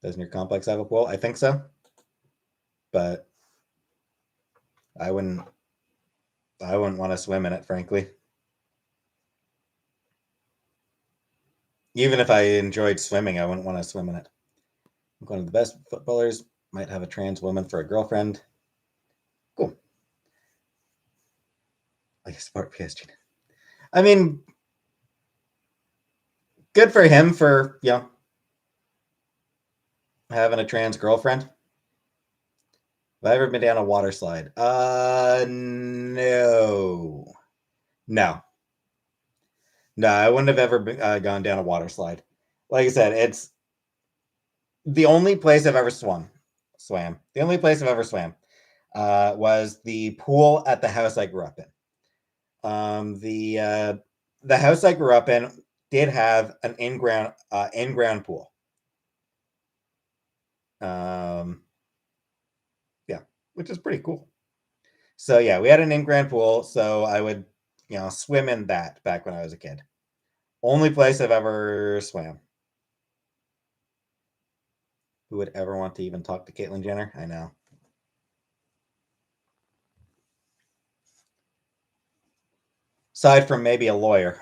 Doesn't your complex have a pool? I think so, but I wouldn't. I wouldn't want to swim in it, frankly. Even if I enjoyed swimming, I wouldn't want to swim in it. One of the best footballers might have a trans woman for a girlfriend. Cool. I support PSG. I mean, good for him for having a trans girlfriend. Have I ever been down a water slide? No. No. No, I wouldn't have ever gone down a water slide. Like I said, it's the only place I've ever swam. The only place I've ever swam was the pool at the house I grew up in. The house I grew up in did have an in-ground pool. Yeah, which is pretty cool. So yeah, we had an in-ground pool, so I would swim in that back when I was a kid. Only place I've ever swam. Who would ever want to even talk to Caitlyn Jenner? I know. Aside from maybe a lawyer.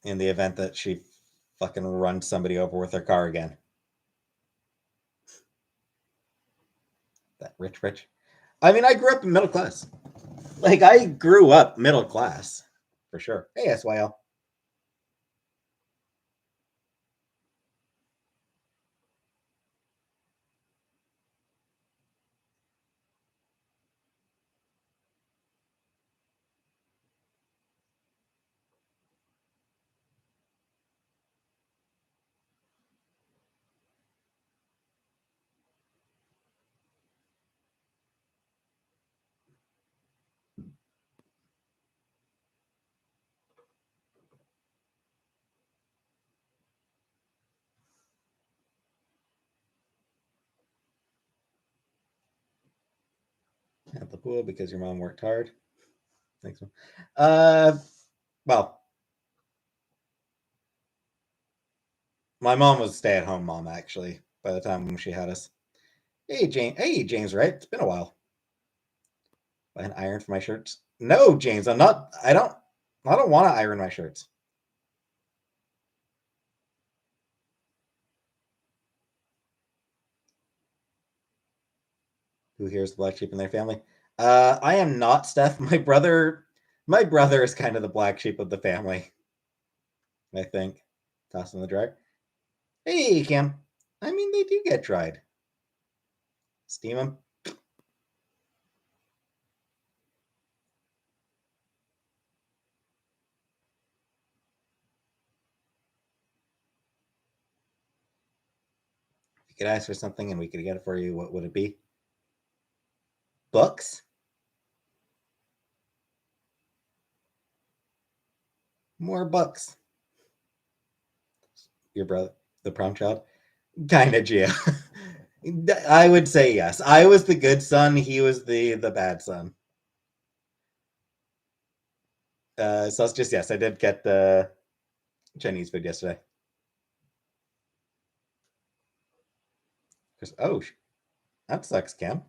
In the event that she fucking runs somebody over with her car again. That rich. I mean, I grew up in middle class. Like, I grew up middle class. For sure. Hey, SYL. At the pool because your mom worked hard. Thanks. Well, my mom was a stay-at-home mom actually. By the time she had us. Hey, James. Right? It's been a while. Buy an iron for my shirts. No, James. I'm not. I don't want to iron my shirts. Who here's the black sheep in their family? I am not Steph. My brother is kind of the black sheep of the family. I think. Toss in the dryer. Hey, Cam. I mean, they do get dried. Steam them. If you could ask for something and we could get it for you, what would it be? Books? More books. Your brother, the prom child? Kind of, Gia. I would say yes. I was the good son. He was the bad son. So it's just yes. I did get the Chinese food yesterday. Oh, that sucks, Cam.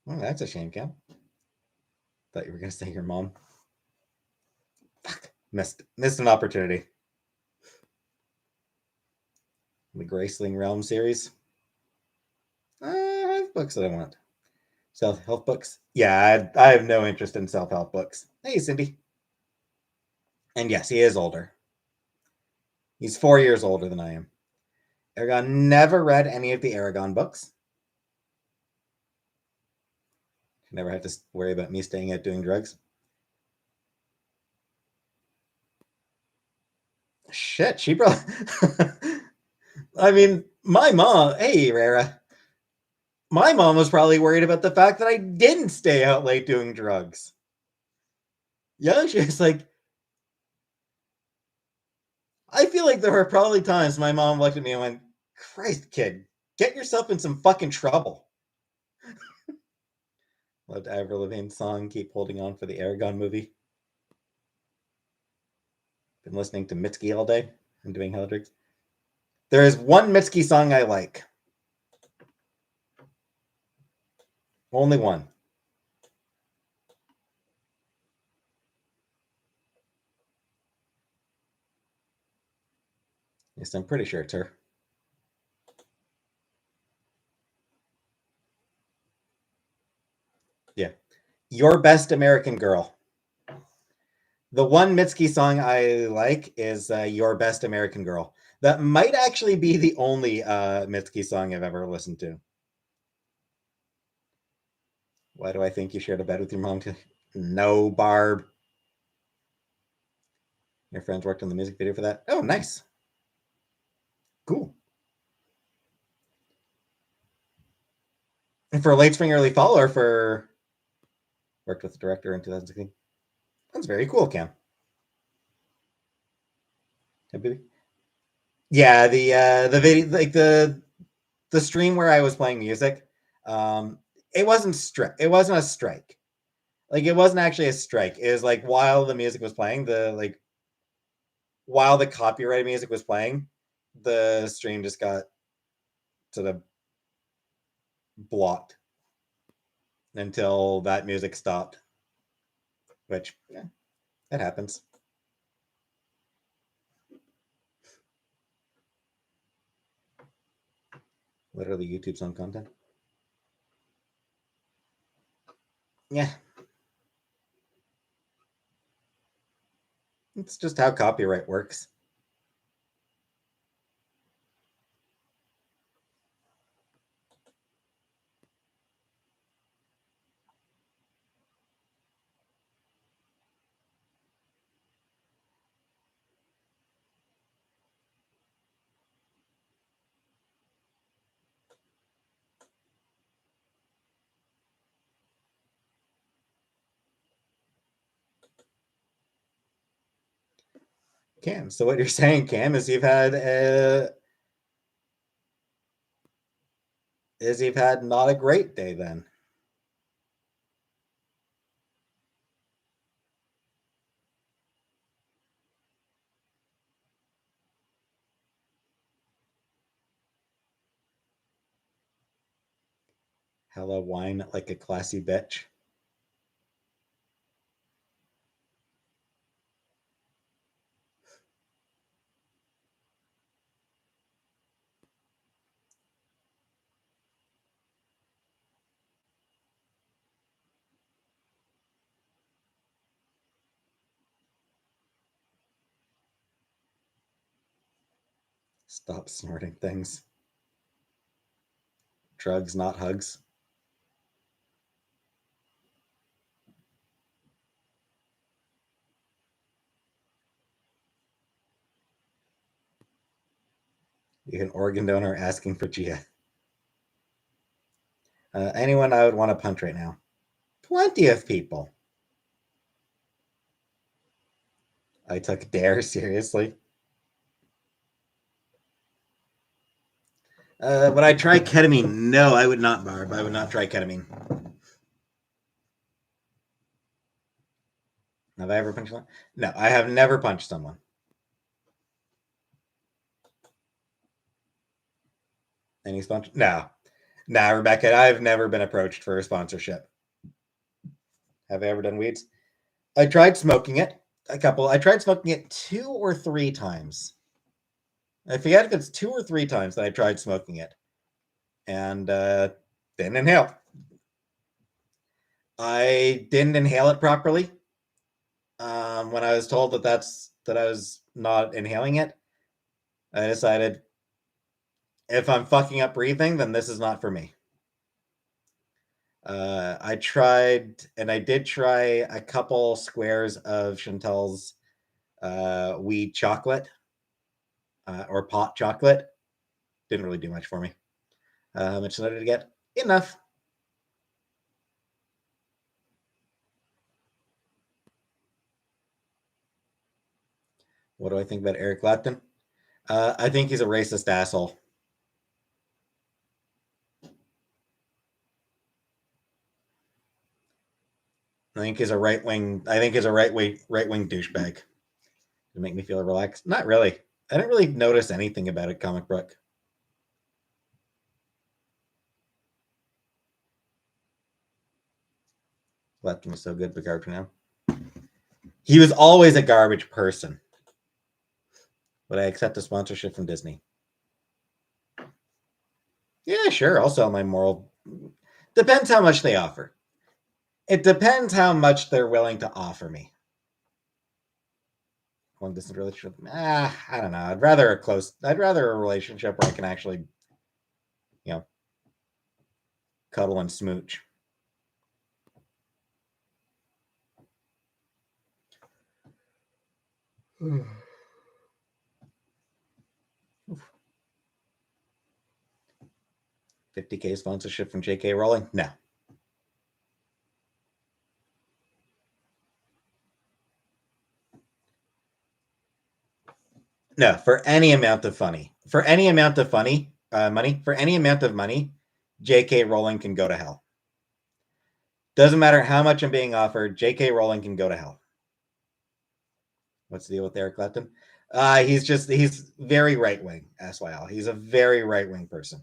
Oh, that's a shame, Cam. Thought you were gonna say your mom. Fuck, missed an opportunity. The Graceling Realm series. I have books that I want. Self-help books? Yeah, I have no interest in self-help books. Hey, Cindy. And yes, he is older. He's 4 years older than I am. Aragon, never read any of the Aragon books. Never have to worry about me staying out doing drugs. Shit, she probably. I mean, my mom. Hey, Rara. My mom was probably worried about the fact that I didn't stay out late doing drugs. Yeah, she was like, I feel like there were probably times my mom looked at me and went, Christ, kid, get yourself in some fucking trouble. Loved Avril Lavigne's song, Keep Holding On for the Aragon movie. Been listening to Mitski all day and doing Helldrigs. There is one Mitski song I like. Only one. Yes, I'm pretty sure it's her. Yeah. Your Best American Girl. The one Mitski song I like is Your Best American Girl. That might actually be the only Mitski song I've ever listened to. Why do I think you shared a bed with your mom? No, Barb. Your friends worked on the music video for that? Oh, nice. Cool. And for late spring, early fall, or for worked with the director in 2016? That's very cool, Cam. Yeah, the video, like the stream where I was playing music, it wasn't it wasn't a strike. Like it wasn't actually a strike. It was like while the music was playing, while the copyright music was playing, the stream just got sort of blocked until that music stopped. Which, yeah, it happens. Literally YouTube's own content. Yeah. It's just how copyright works. Cam, so what you're saying, Cam, is you've had not a great day then. Hella wine like a classy bitch. Stop snorting things. Drugs, not hugs. You an organ donor asking for Gia. Anyone I would want to punch right now? Plenty of people. I took Dare seriously. Would I try ketamine? No, I would not, Barb. I would not try ketamine. Have I ever punched someone? No, I have never punched someone. Any sponsor? No. Nah, Rebecca, I've never been approached for a sponsorship. Have I ever done weeds? I tried smoking it. I tried smoking it 2 or 3 times. I forget if it's 2 or 3 times that I tried smoking it. And didn't inhale. I didn't inhale it properly. When I was told that I was not inhaling it, I decided if I'm fucking up breathing, then this is not for me. I tried, and I did try a couple squares of Chantel's wheat chocolate or pot chocolate. Didn't really do much for me. How much did I get? Enough. What do I think about Eric Clapton? I think he's a racist asshole. I think he's a right wing douchebag. To make me feel relaxed. Not really. I didn't really notice anything about a comic book. Clapton was so good for garbage now. He was always a garbage person. Would I accept a sponsorship from Disney? Yeah, sure. I'll sell my moral. Depends how much they offer. It depends how much they're willing to offer me. Long distance relationship. I don't know. I'd rather a relationship where I can actually, cuddle and smooch. $50K sponsorship from J.K. Rowling? No. No, for any amount of money, J.K. Rowling can go to hell. Doesn't matter how much I'm being offered, J.K. Rowling can go to hell. What's the deal with Eric Clapton? He's very right wing, SYL. He's a very right wing person.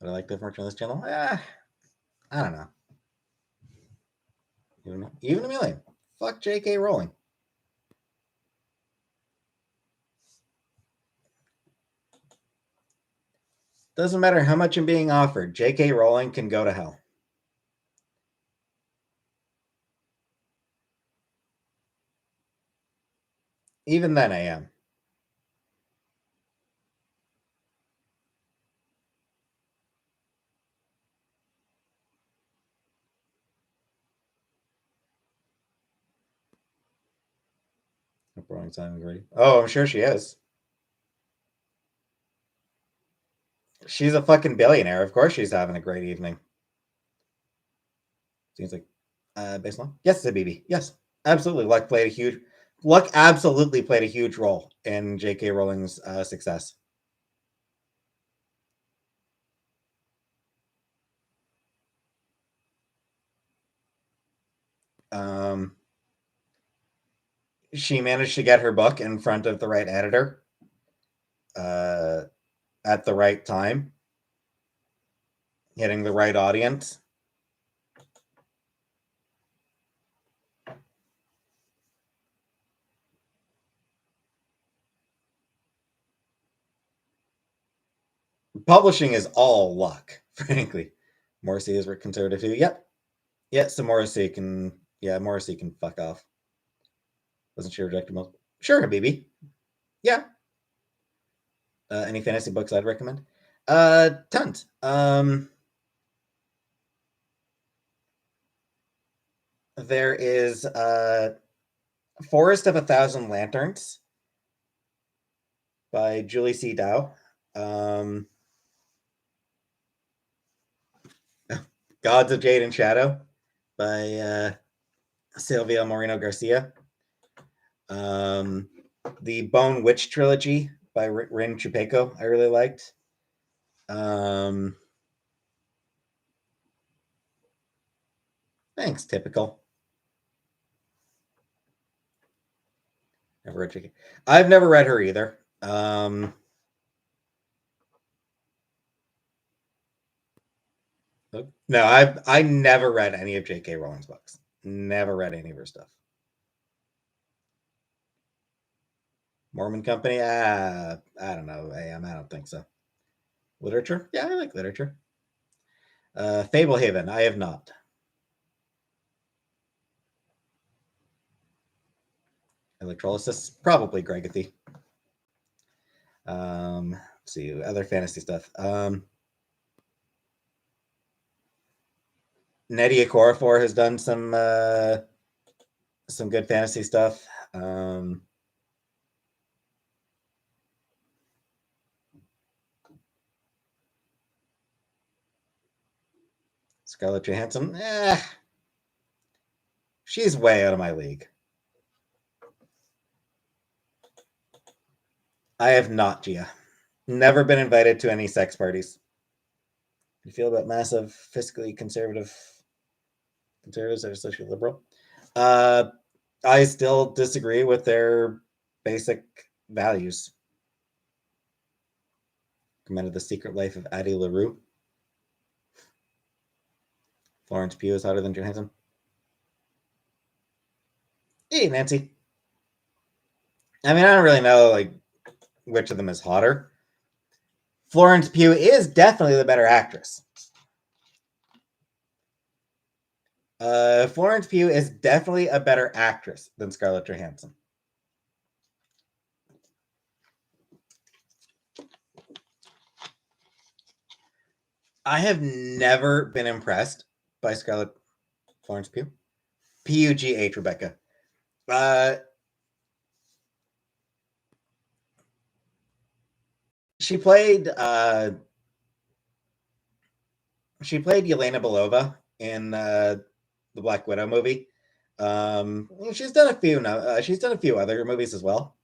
Would I like different on this channel? I don't know. Even a million. Fuck J.K. Rowling. Doesn't matter how much I'm being offered, J.K. Rowling can go to hell. Even then, I am. Oh, I'm sure she is. She's a fucking billionaire. Of course she's having a great evening. Seems like baseline. Yes, Zabibi. Yes, absolutely. Luck absolutely played a huge role in J.K. Rowling's success. She managed to get her book in front of the right editor at the right time, hitting the right audience. Publishing is all luck, frankly. Morrissey is conservative too. Yep. Yeah, so Morrissey can fuck off. Wasn't she rejected most? Sure, Habibi. Yeah. Any fantasy books I'd recommend? Tons. There is Forest of a Thousand Lanterns by Julie C. Dow. Gods of Jade and Shadow by Silvia Moreno Garcia. The Bone Witch trilogy by Rin Chupeco, I really liked. Thanks, typical. Never read J.K. I've never read her either. No, I never read any of J.K. Rowling's books. Never read any of her stuff. Mormon Company? I don't know. I don't think so. Literature? Yeah, I like literature. Fablehaven? I have not. Electrolysis, probably Gregathy. Let's see, other fantasy stuff. Nettie Okorafor has done some good fantasy stuff. Scarlett Johansson, she's way out of my league. I have not, Gia. Never been invited to any sex parties. You feel about massive fiscally conservatives or socially liberal? I still disagree with their basic values. Recommended The Secret Life of Addie LaRue. Florence Pugh is hotter than Johansson. Hey, Nancy. I mean, I don't really know like which of them is hotter. Florence Pugh is definitely the better actress. Florence Pugh is definitely a better actress than Scarlett Johansson. I have never been impressed by Florence Pugh. P-U-G-H, Rebecca. She played Yelena Belova in the Black Widow movie. She's done a few now. She's done a few other movies as well.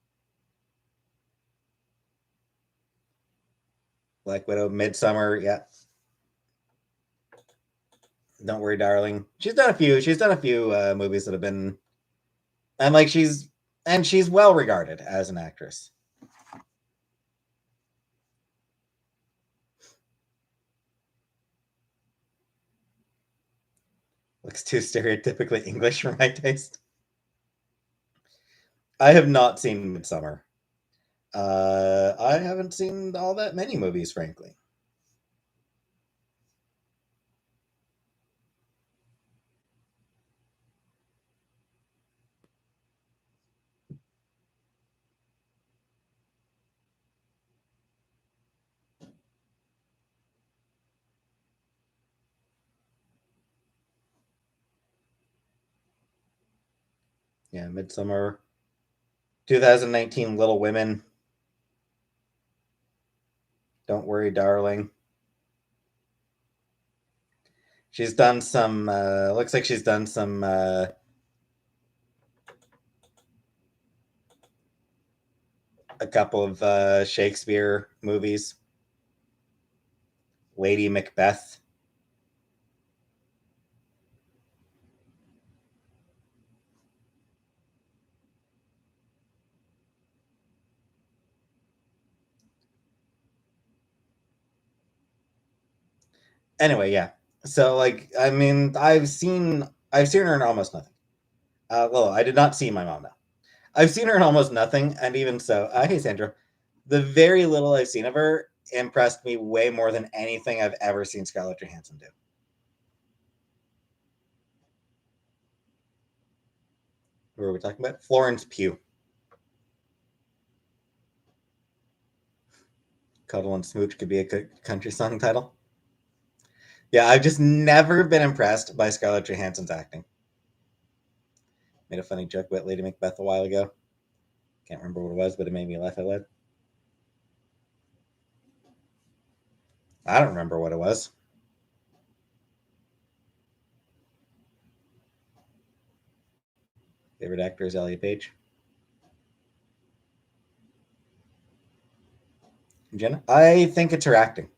Black Widow, Midsummer, yeah. Don't Worry, Darling. She's done a few movies that have been, and like she's well regarded as an actress. Looks too stereotypically English for my taste. I have not seen Midsummer. I haven't seen all that many movies, frankly. Yeah, Midsummer, 2019, Little Women, Don't Worry, Darling. She's done some. Looks like she's done some. A couple of Shakespeare movies. Lady Macbeth. Anyway, yeah. So like, I mean, I've seen her in almost nothing. Well, I did not see My Mom now. I've seen her in almost nothing, and even so, hey Sandra, the very little I've seen of her impressed me way more than anything I've ever seen Scarlett Johansson do. Who are we talking about? Florence Pugh. Cuddle and Smooch could be a country song title. Yeah, I've just never been impressed by Scarlett Johansson's acting. Made a funny joke about Lady Macbeth a while ago. Can't remember what it was, but it made me laugh out loud. I don't remember what it was. Favorite actor is Elliot Page. Jenna? I think it's her acting.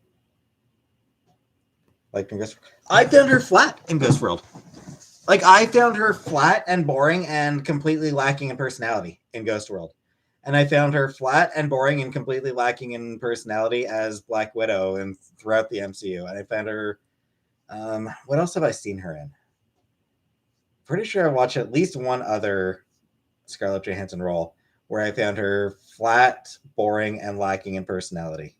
Like in Ghost, I found her flat in Ghost World. Like I found her flat and boring and completely lacking in personality in Ghost World. And I found her flat and boring and completely lacking in personality as Black Widow and throughout the MCU. And I found her. What else have I seen her in? Pretty sure I watched at least one other Scarlett Johansson role where I found her flat, boring, and lacking in personality.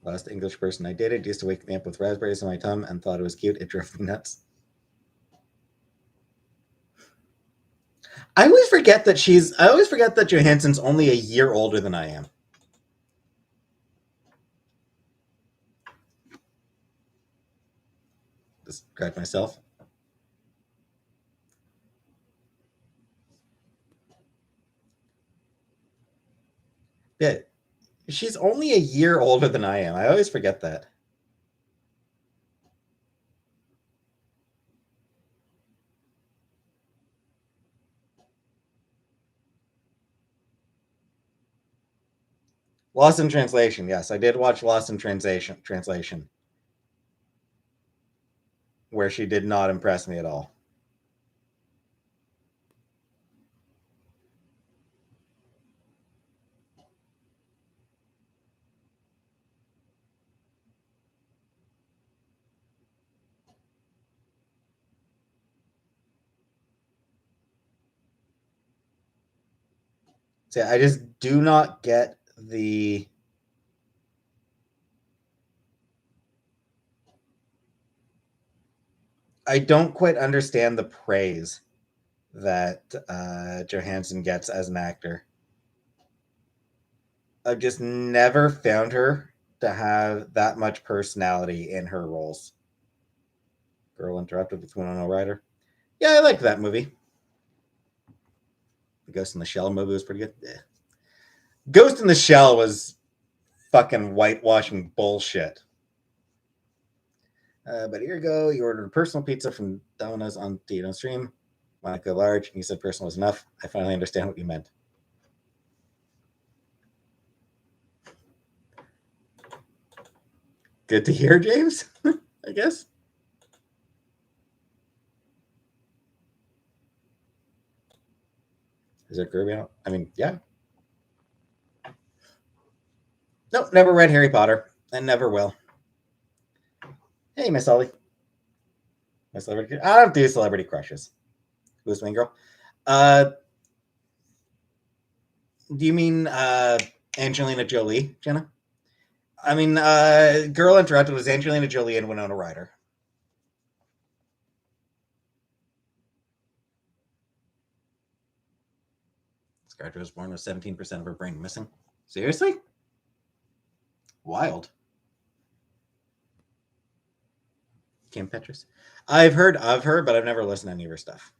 Last English person I dated used to wake me up with raspberries on my tongue and thought it was cute. It drove me nuts. I always forget that Johansson's only a year older than I am. Just correct myself. Yeah, she's only a year older than I am. I always forget that. Lost in Translation. Yes, I did watch Lost in Translation, where she did not impress me at all. So I just do not get the. I don't quite understand the praise that Johansson gets as an actor. I've just never found her to have that much personality in her roles. Girl Interrupted with Winona Ryder. Yeah, I liked that movie. The Ghost in the Shell movie was pretty good. Yeah. Ghost in the Shell was fucking whitewashing bullshit. But here you go. You ordered a personal pizza from Domino's on Dino Stream. Monica Large. And you said personal was enough. I finally understand what you meant. Good to hear, James. I guess. Is it Kirby out? I mean, yeah. Nope, never read Harry Potter and never will. Hey, Miss Ollie. My celebrity. I don't do celebrity crushes. Who's Mean Girl? Uh, do you mean Angelina Jolie, Jenna? I mean, Girl Interrupted was Angelina Jolie and Winona Ryder. Scarlett was born with 17% of her brain missing. Seriously? Wild. Kim Petras. I've heard of her, but I've never listened to any of her stuff.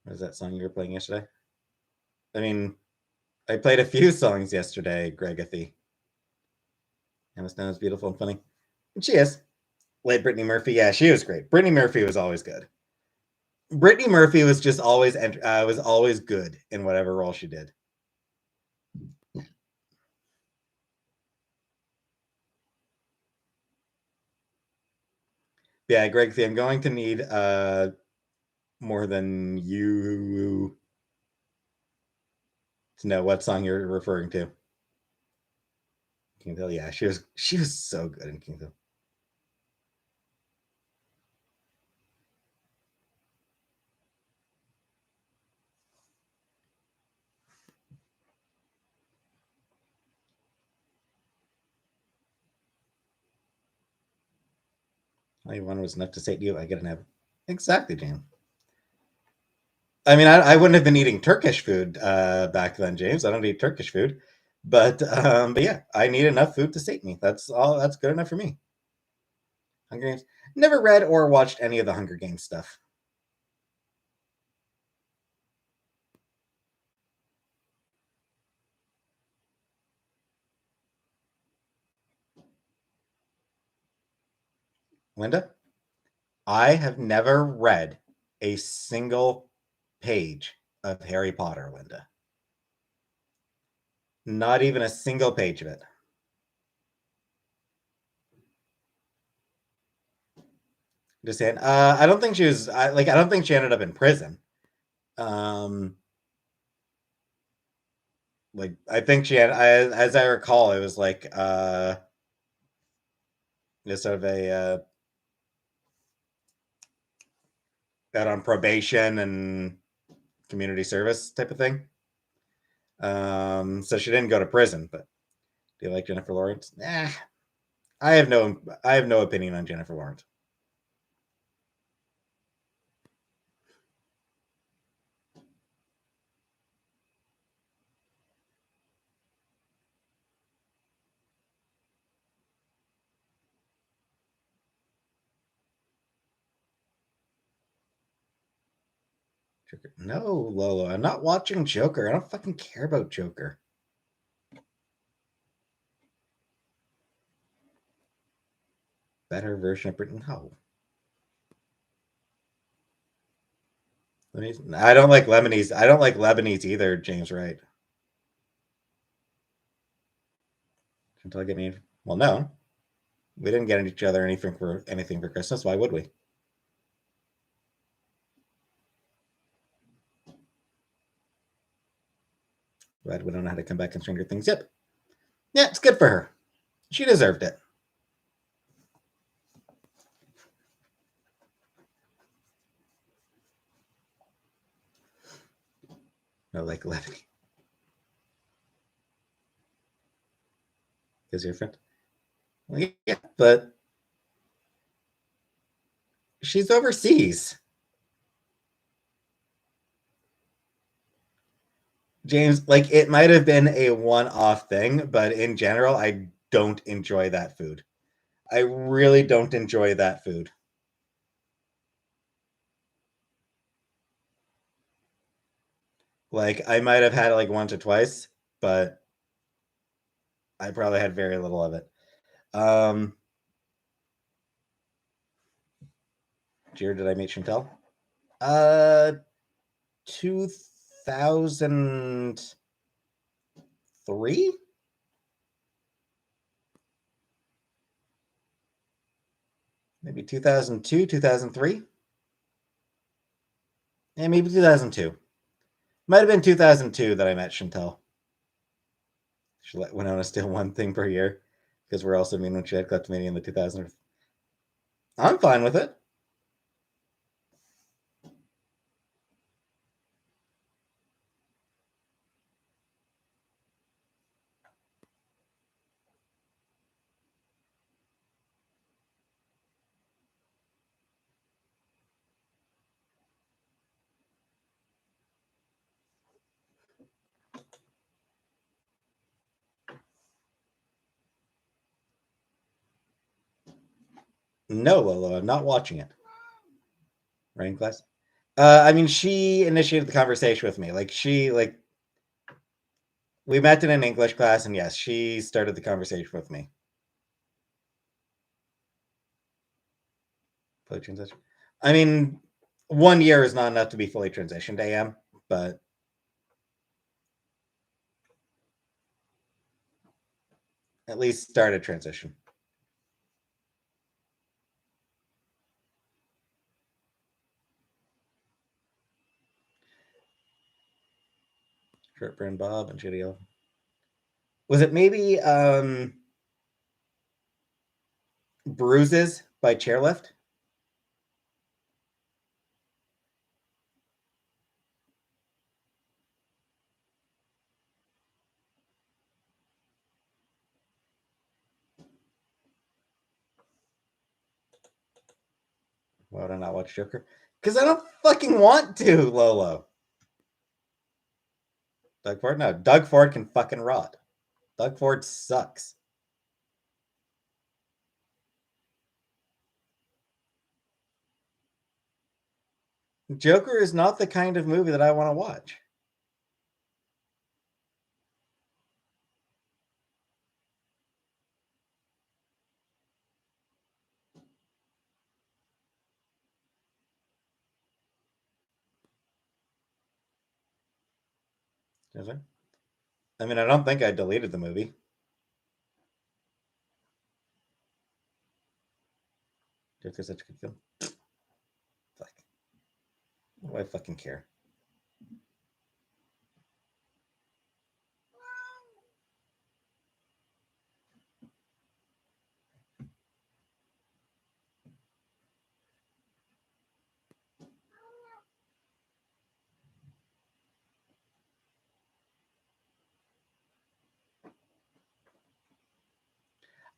What is that song you were playing yesterday? I mean, I played a few songs yesterday, Gregathy. Emma Stone is beautiful and funny. And she is. Late Brittany Murphy. Yeah, she was great. Brittany Murphy was always good. Brittany Murphy was just always good in whatever role she did. Yeah, Greg, I'm going to need more than you to know what song you're referring to. Kingville, yeah, she was so good in Kingville. Only one was enough to say to you, I get an ab. Exactly, James. I mean, I wouldn't have been eating Turkish food back then, James. I don't eat Turkish food, but yeah, I need enough food to sate me. That's all. That's good enough for me. Hunger Games. Never read or watched any of the Hunger Games stuff. Linda, I have never read a single page of Harry Potter, Linda. Not even a single page of it. Just saying. I don't think she was I don't think she ended up in prison. Um, like I think she had, as I recall, it was like just sort of a out on probation and community service type of thing. So she didn't go to prison. But do you like Jennifer Lawrence? Nah, I have no opinion on Jennifer Lawrence. Joker. No, Lolo, I'm not watching Joker. I don't fucking care about Joker. Better version of Britain? No. I don't like Lebanese. I don't like Lebanese either, James Wright. Until I get me. Well, no. We didn't get each other anything for Christmas. Why would we? Glad we don't know how to come back and Stranger Things. Yep. Yeah, it's good for her. She deserved it. No, like Levity. Because your friend. Well, yeah, but she's overseas. James, like it might have been a one-off thing, but in general, I don't enjoy that food. I really don't enjoy that food. Like I might have had it like once or twice, but I probably had very little of it. Dear, did I meet Chantel? 2003, maybe 2002, 2003, yeah, maybe 2002. Might have been 2002 that I met Chantel. She let Winona steal one thing per year because we're also mean when she had kleptomania in the 2000s. I'm fine with it. No, Lolo, I'm not watching it. Right in class? I mean, she initiated the conversation with me. Like we met in an English class, and yes, she started the conversation with me. Fully transition. I mean, 1 year is not enough to be fully transitioned, AM, but at least start a transition. Short Burn Bob and Shitty Elf. Was it maybe Bruises by Chairlift? Why would I not watch Joker? Because I don't fucking want to, Lolo. Doug Ford? No, Doug Ford can fucking rot. Doug Ford sucks. Joker is not the kind of movie that I want to watch. Is it? I mean, I don't think I deleted the movie. Joker's such a good film. Fuck. What do I fucking care?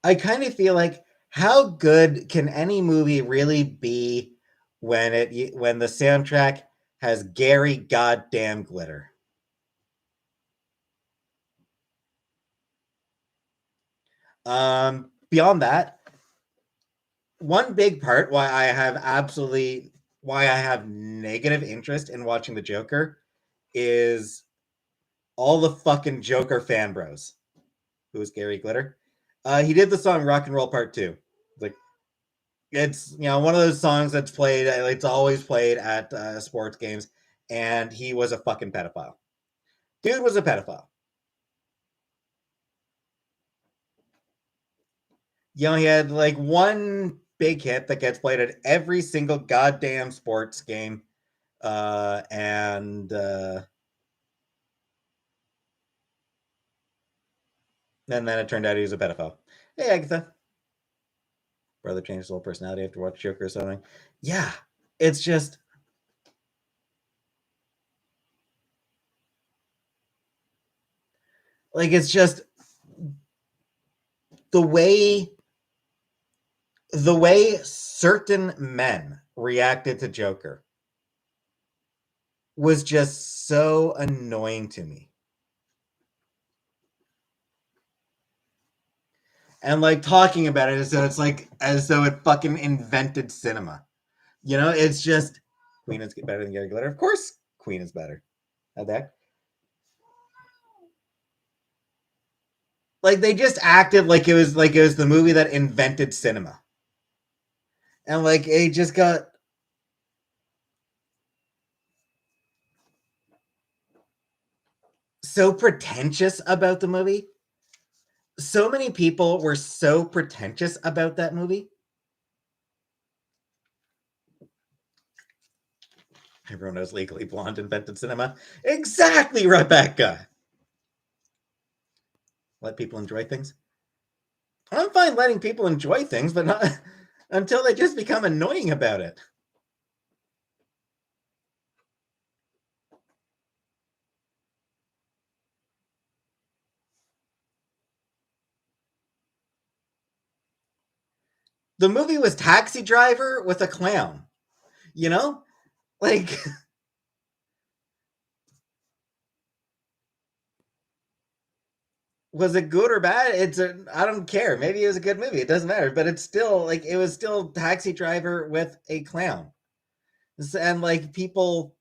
I kind of feel like how good can any movie really be when the soundtrack has Gary goddamn Glitter? Beyond that, one big part why I have absolutely why I have negative interest in watching the Joker is all the fucking Joker fan bros. Who is Gary Glitter? He did the song "Rock and Roll Part 2." Like, it's one of those songs that's played. It's always played at sports games, and he was a fucking pedophile. Dude was a pedophile. He had like one big hit that gets played at every single goddamn sports game, and then it turned out he was a pedophile. Hey, Agatha. Brother changed his whole personality after watching Joker or something. Yeah, it's just it's just the way certain men reacted to Joker was just so annoying to me. And like talking about it as though it's like as though it fucking invented cinema. It's just Queen is better than Gary Glitter. Of course, Queen is better. At that, like they just acted like it was the movie that invented cinema, and like it just got so pretentious about the movie. So many people were so pretentious about that movie. Everyone knows Legally Blonde invented cinema. Exactly, Rebecca. Let people enjoy things. I'm fine letting people enjoy things, but not until they just become annoying about it. The movie was Taxi Driver with a clown. Like was it good or bad? I don't care. Maybe it was a good movie. It doesn't matter. But it's still it was still Taxi Driver with a clown, and like people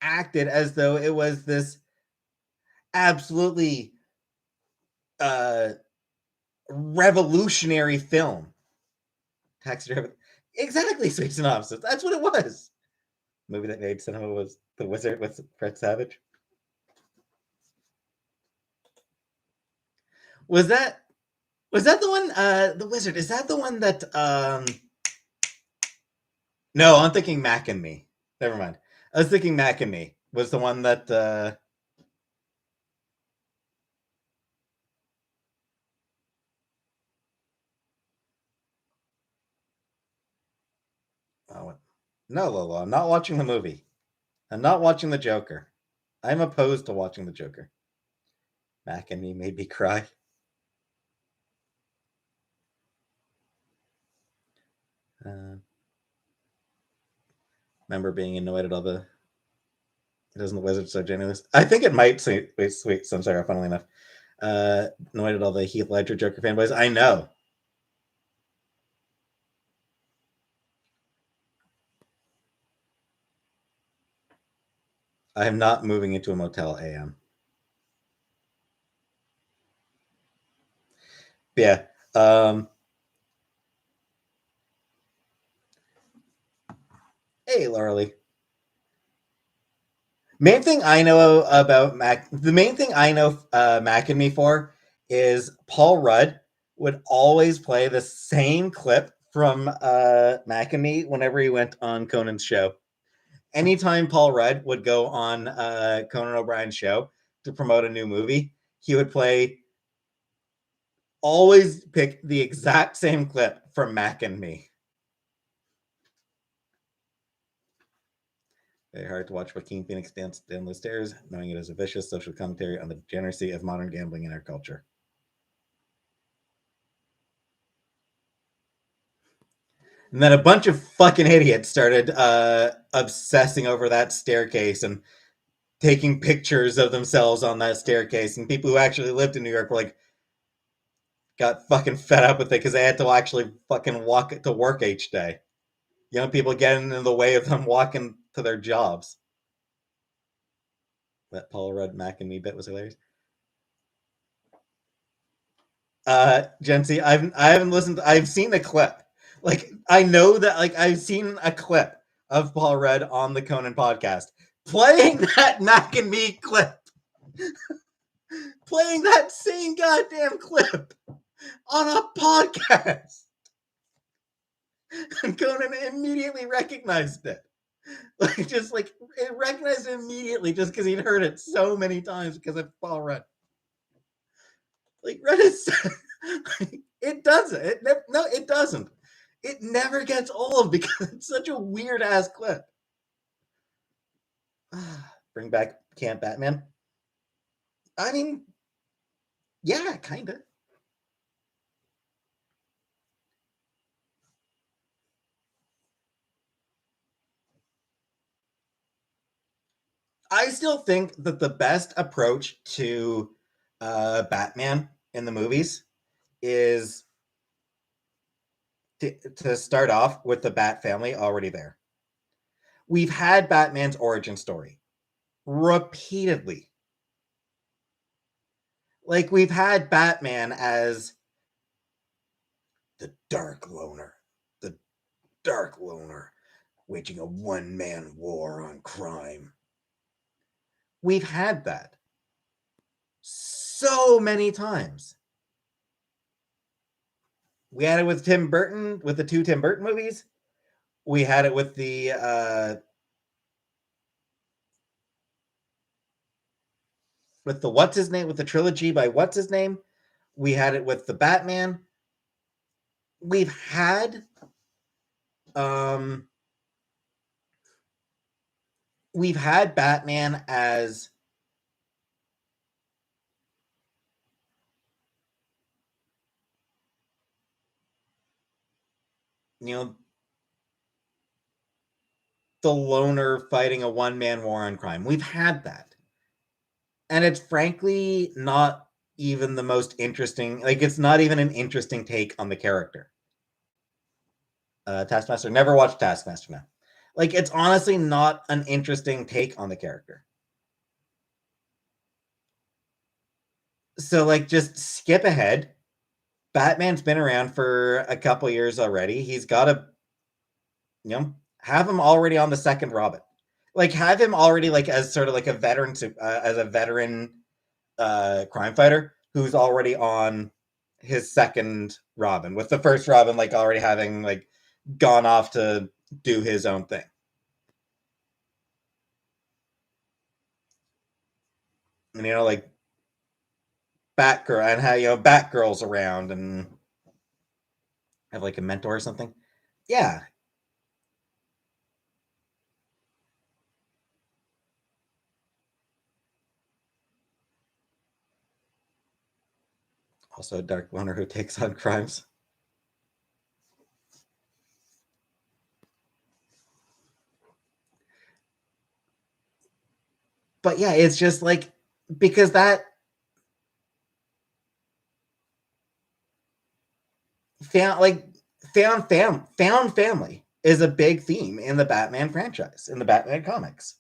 acted as though it was this absolutely uh revolutionary film. Taxi Driver, exactly. Sweet synopsis. That's what it was. The movie that made cinema was The Wizard with Fred Savage. Was that the one? The Wizard, is that the one that? No, I'm thinking Mac and Me. Never mind. I was thinking Mac and Me was the one that. Oh, no, Lolo, I'm not watching the movie. I'm not watching the Joker. I'm opposed to watching the Joker. Mac and Me made me cry. Remember being annoyed at all the. Doesn't the Wizard so genuine? I think it might. Sweet. So I'm sorry. Funnily enough, annoyed at all the Heath Ledger Joker fanboys. I know. I am not moving into a motel. AM. Yeah. Hey, Laura. Main thing I know about Mac, the main thing I know Mac and Me for is Paul Rudd would always play the same clip from Mac and Me whenever he went on Conan's show. Anytime Paul Rudd would go on Conan O'Brien's show to promote a new movie, he would always pick the exact same clip from Mac and Me. Very hard to watch Joaquin Phoenix dance down the stairs, knowing it is a vicious social commentary on the degeneracy of modern gambling in our culture. And then a bunch of fucking idiots started obsessing over that staircase and taking pictures of themselves on that staircase. And people who actually lived in New York were like, got fucking fed up with it because they had to actually fucking walk to work each day. People getting in the way of them walking to their jobs. That Paul Rudd Mac and me bit was hilarious. Gen Z, I haven't listened. I've seen a clip. Like I know that. Like I've seen a clip of Paul Rudd on the Conan podcast playing that Mac and me clip, playing that same goddamn clip on a podcast. And Conan immediately recognized it. Like just like it recognized it immediately just because he'd heard it so many times because of Paul Rudd. Like Rudd is it doesn't. No, it doesn't. It never gets old because it's such a weird ass clip. Bring back Camp Batman. I mean, yeah, kind of. I still think that the best approach to Batman in the movies is to start off with the Bat family already there. We've had Batman's origin story repeatedly. Like we've had Batman as the the dark loner, waging a one-man war on crime. We've had that so many times. We had it with Tim Burton, with the two Tim Burton movies. We had it with the what's his name, with the trilogy by what's his name. We had it with the Batman. We've had Batman as the loner fighting a one-man war on crime. We've had that. And it's frankly not even the most interesting. Like, it's not even an interesting take on the character. Taskmaster. Never watched Taskmaster now. Like, it's honestly not an interesting take on the character. So, like, just skip ahead. Batman's been around for a couple years already. He's got to, have him already on the second Robin. Like, have him already, like, as sort of like a veteran, as a veteran crime fighter who's already on his second Robin, with the first Robin, like, already having, like, gone off to do his own thing. And, like, Batgirl, and how, Batgirl's around and have, like, a mentor or something. Yeah. Also a dark loner who takes on crimes. But yeah, it's just like, because that found family is a big theme in the Batman franchise, in the Batman comics.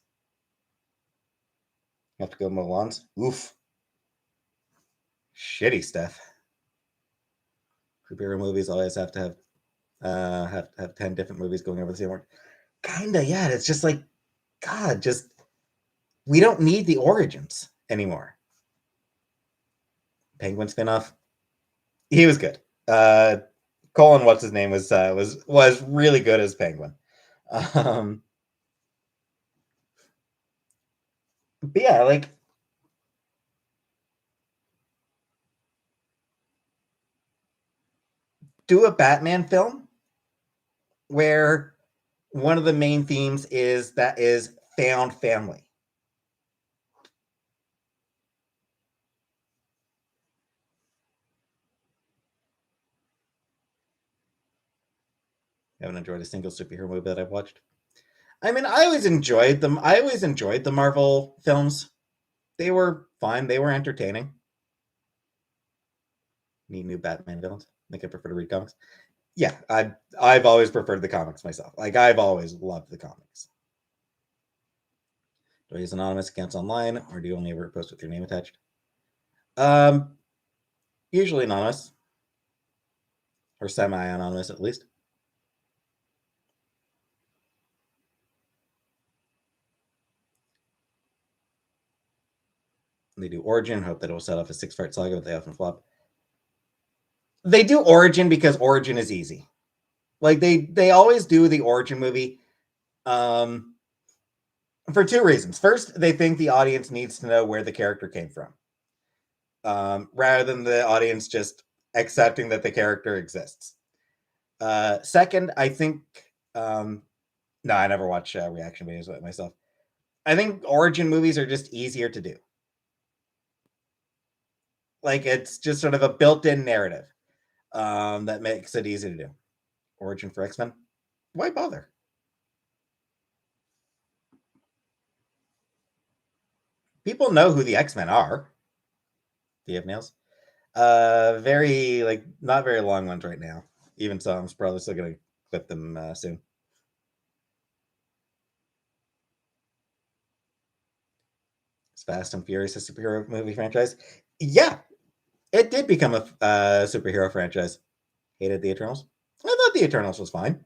You have to go mow lawns. Oof. Shitty stuff. Superhero movies always have to have 10 different movies going over the same word. Kinda, yeah. It's just like, God, just we don't need the origins anymore. Penguin spinoff. He was good. Colin, what's his name, was really good as Penguin. But yeah, like, do a Batman film where one of the main themes is found family. I haven't enjoyed a single superhero movie that I've watched. I mean, I always enjoyed them. I always enjoyed the Marvel films. They were fine. They were entertaining. Need new Batman villains. I think I prefer to read comics. Yeah, I've always preferred the comics myself. Like I've always loved the comics. Do I use anonymous accounts online, or do you only ever post with your name attached? Um, Usually anonymous, or semi-anonymous at least. They do Origin, hope that it will set off a 6-part saga, but they often flop. They do Origin because Origin is easy. Like they always do the Origin movie for two reasons. First, they think the audience needs to know where the character came from, rather than the audience just accepting that the character exists. Second, I think no, I never watch reaction videos with myself. I think Origin movies are just easier to do. Like it's just sort of a built-in narrative that makes it easy to do. Origin for X-Men, why bother? People know who the X-Men are. Do you have nails? Very like not very long ones right now. Even so, I'm probably still gonna clip them soon. Is Fast and Furious a superhero movie franchise? Yeah, it did become a superhero franchise. Hated the Eternals. I thought the Eternals was fine.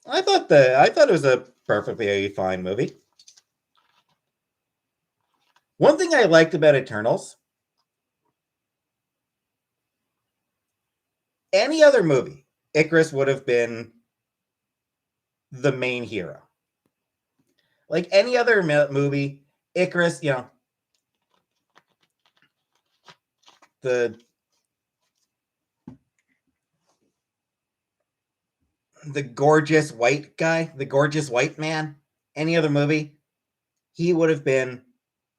I thought it was a perfectly fine movie. One thing I liked about Eternals, any other movie, Icarus would have been the main hero. Like any other movie, Icarus, the the gorgeous white guy, the gorgeous white man, any other movie, he would have been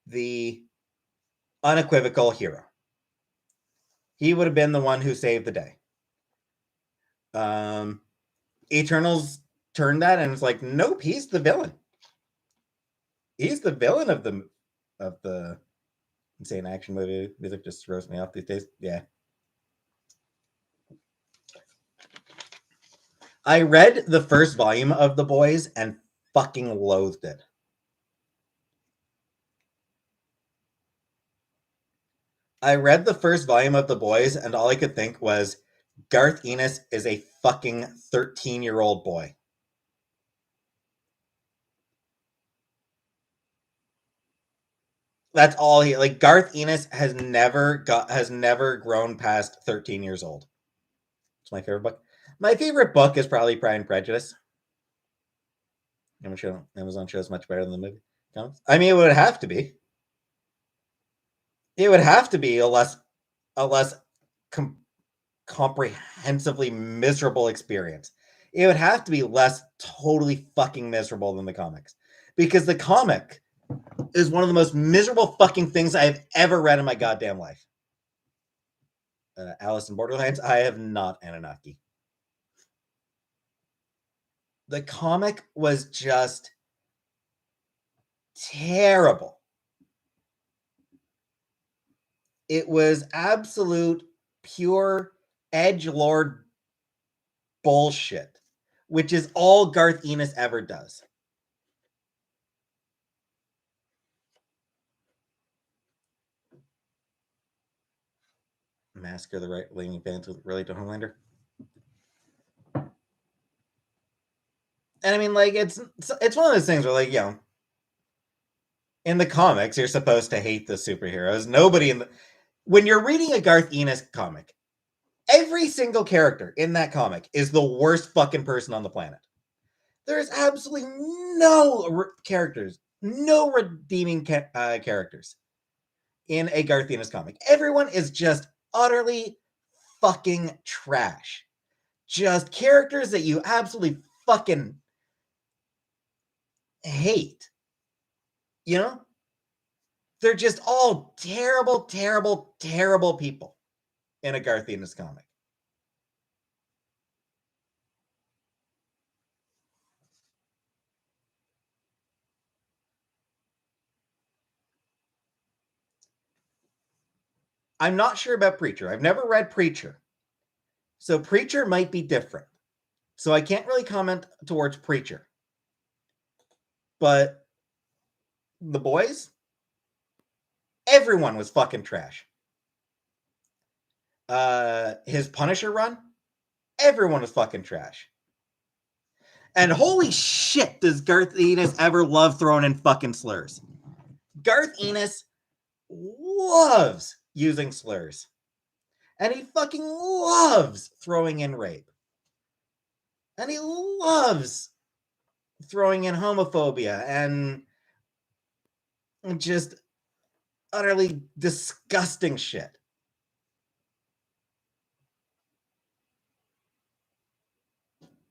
the unequivocal hero. He would have been the one who saved the day. Um, Eternals turned that and it's like, nope, he's the villain. He's the villain of the insane action movie. Music just throws me off these days. Yeah. I read the first volume of The Boys and fucking loathed it. I read the first volume of The Boys and all I could think was Garth Ennis is a fucking 13-year-old boy. That's all he like. Garth Ennis has never grown past 13 years old. It's my favorite book. My favorite book is probably Pride and Prejudice. Amazon shows much better than the movie. I mean, it would have to be. It would have to be a less comprehensively miserable experience. It would have to be less totally fucking miserable than the comics, because the comic is one of the most miserable fucking things I've ever read in my goddamn life. Alice in Borderlands, I have not Anunnaki. The comic was just terrible. It was absolute pure edgelord bullshit, which is all Garth Ennis ever does. Massacre the right-leaning fans with relate to Homelander. And I mean, like, it's one of those things where, like, in the comics, you're supposed to hate the superheroes. Nobody when you're reading a Garth Ennis comic, every single character in that comic is the worst fucking person on the planet. There's absolutely no characters, no redeeming characters in a Garth Ennis comic. Everyone is just utterly fucking trash. Just characters that you absolutely fucking hate. You know? They're just all terrible, terrible, terrible people in a Garth Ennis comic. I'm not sure about Preacher. I've never read Preacher. So Preacher might be different. So I can't really comment towards Preacher. But The Boys, everyone was fucking trash. His Punisher run, everyone was fucking trash. And holy shit, does Garth Ennis ever love throwing in fucking slurs? Garth Ennis loves using slurs. And he fucking loves throwing in rape. And he loves throwing in homophobia and just utterly disgusting shit.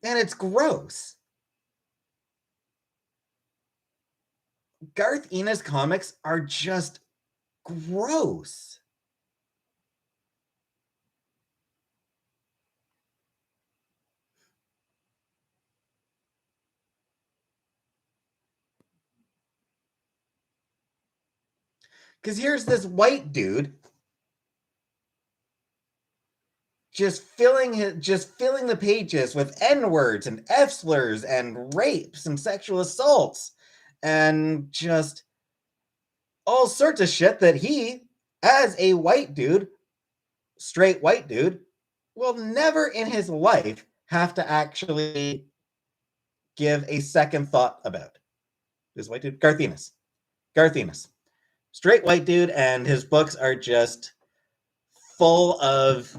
And it's gross. Garth Ennis comics are just gross. Because here's this white dude just filling the pages with N-words and F-slurs and rapes and sexual assaults and just all sorts of shit that he, as a white dude, straight white dude, will never in his life have to actually give a second thought about. This white dude, Garth Ennis. Garth Ennis. Straight white dude, and his books are just full of